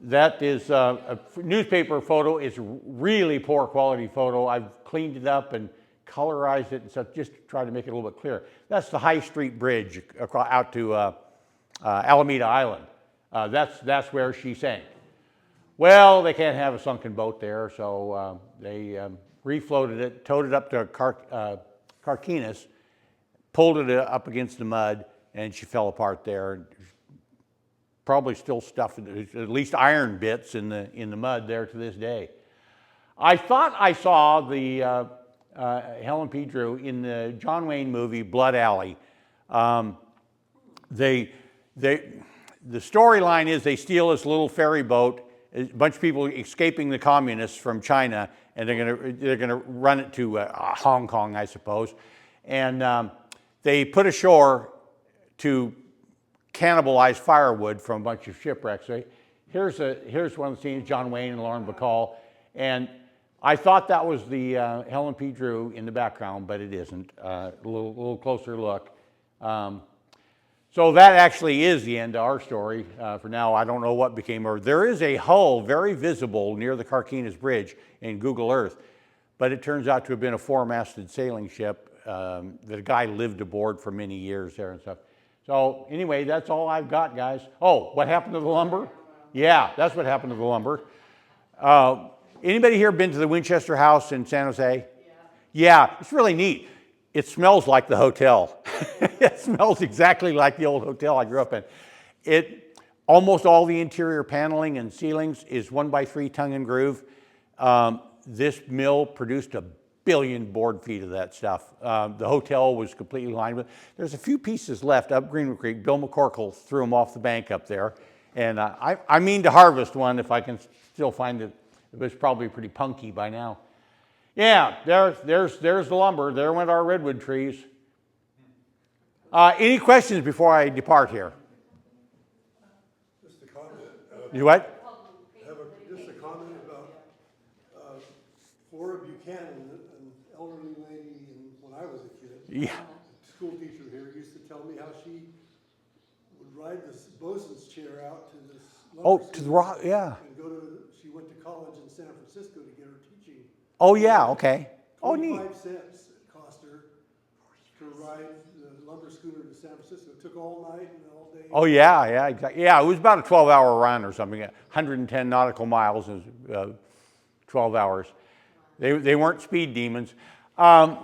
That is a newspaper photo. It's a really poor quality photo. I've cleaned it up and colorized it and stuff just to try to make it a little bit clearer. That's the High Street Bridge out to Alameda Island. That's where she sank. Well, they can't have a sunken boat there, so they refloated it, towed it up to Carquinez, pulled it up against the mud, and she fell apart there. Probably still stuffed, at least iron bits in the mud there to this day. I thought I saw the Helen P. Drew, in the John Wayne movie Blood Alley. The storyline is they steal this little ferry boat, a bunch of people escaping the communists from China, and they're gonna run it to Hong Kong, I suppose, and they put ashore to cannibalize firewood from a bunch of shipwrecks. So here's one of the scenes, John Wayne and Lauren Bacall, and I thought that was the Helen P. Drew in the background, but it isn't. A little closer look. So that actually is the end of our story. For now, I don't know what became of her. There is a hull very visible near the Carquinez Bridge in Google Earth, but it turns out to have been a four-masted sailing ship that a guy lived aboard for many years there and stuff. So anyway, that's all I've got, guys. Oh, what happened to the lumber? Yeah, that's what happened to the lumber. Anybody here been to the Winchester House in San Jose? Yeah, it's really neat. It smells like the hotel. It smells exactly like the old hotel I grew up in. Almost all the interior paneling and ceilings is 1x3 tongue and groove. This mill produced 1 billion board feet of that stuff. The hotel was completely lined with. There's a few pieces left up Greenwood Creek. Bill McCorkle threw them off the bank up there. And I mean to harvest one if I can still find it. It was probably pretty punky by now. Yeah, there's the lumber. There went our redwood trees. Any questions before I depart here? Just a comment. You what? Just a comment about Flora Buchanan, an elderly lady when I was a kid. Yeah. A school teacher here used to tell me how she would ride this bosun's chair out to this. Oh, to the rock, yeah. And she went to college in San Francisco to get her teaching. Oh, yeah, okay. Oh, neat. 25 cents it cost her to ride the lumber schooner to San Francisco. It took all night and all day. Oh, yeah, exactly. Yeah, it was about a 12-hour run or something, 110 nautical miles in 12 hours. They weren't speed demons. Alan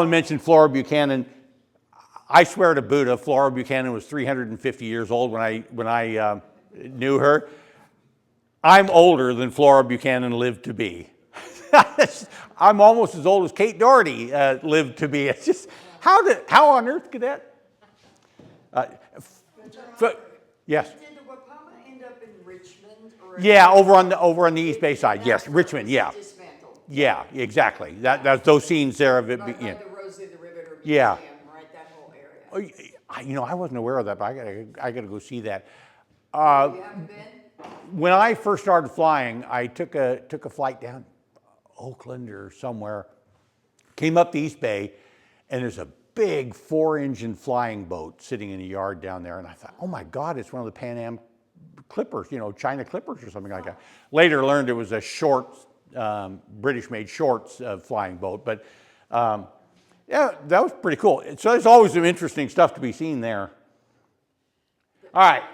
mentioned Flora Buchanan. I swear to Buddha, Flora Buchanan was 350 years old when I knew her. I'm older than Flora Buchanan lived to be. I'm almost as old as Kate Doherty lived to be. It's just, how on earth could that? Yes. Did the Wapama end up in Richmond? Or Yeah, over on the East Bay side. Yes, Richmond. Yeah, dismantled. yeah, exactly. That's those scenes there of it. Like Yeah. the Rosie the Riveter Yeah. Museum, right? That whole area. I wasn't aware of that, but I gotta go see that. You haven't been? When I first started flying, I took a flight down Oakland or somewhere, came up the East Bay, and there's a big 4-engine flying boat sitting in a yard down there, and I thought, oh my God, it's one of the Pan Am Clippers, China Clippers or something like that. Later learned it was a short, British-made shorts flying boat, but yeah, that was pretty cool. So there's always some interesting stuff to be seen there. All right.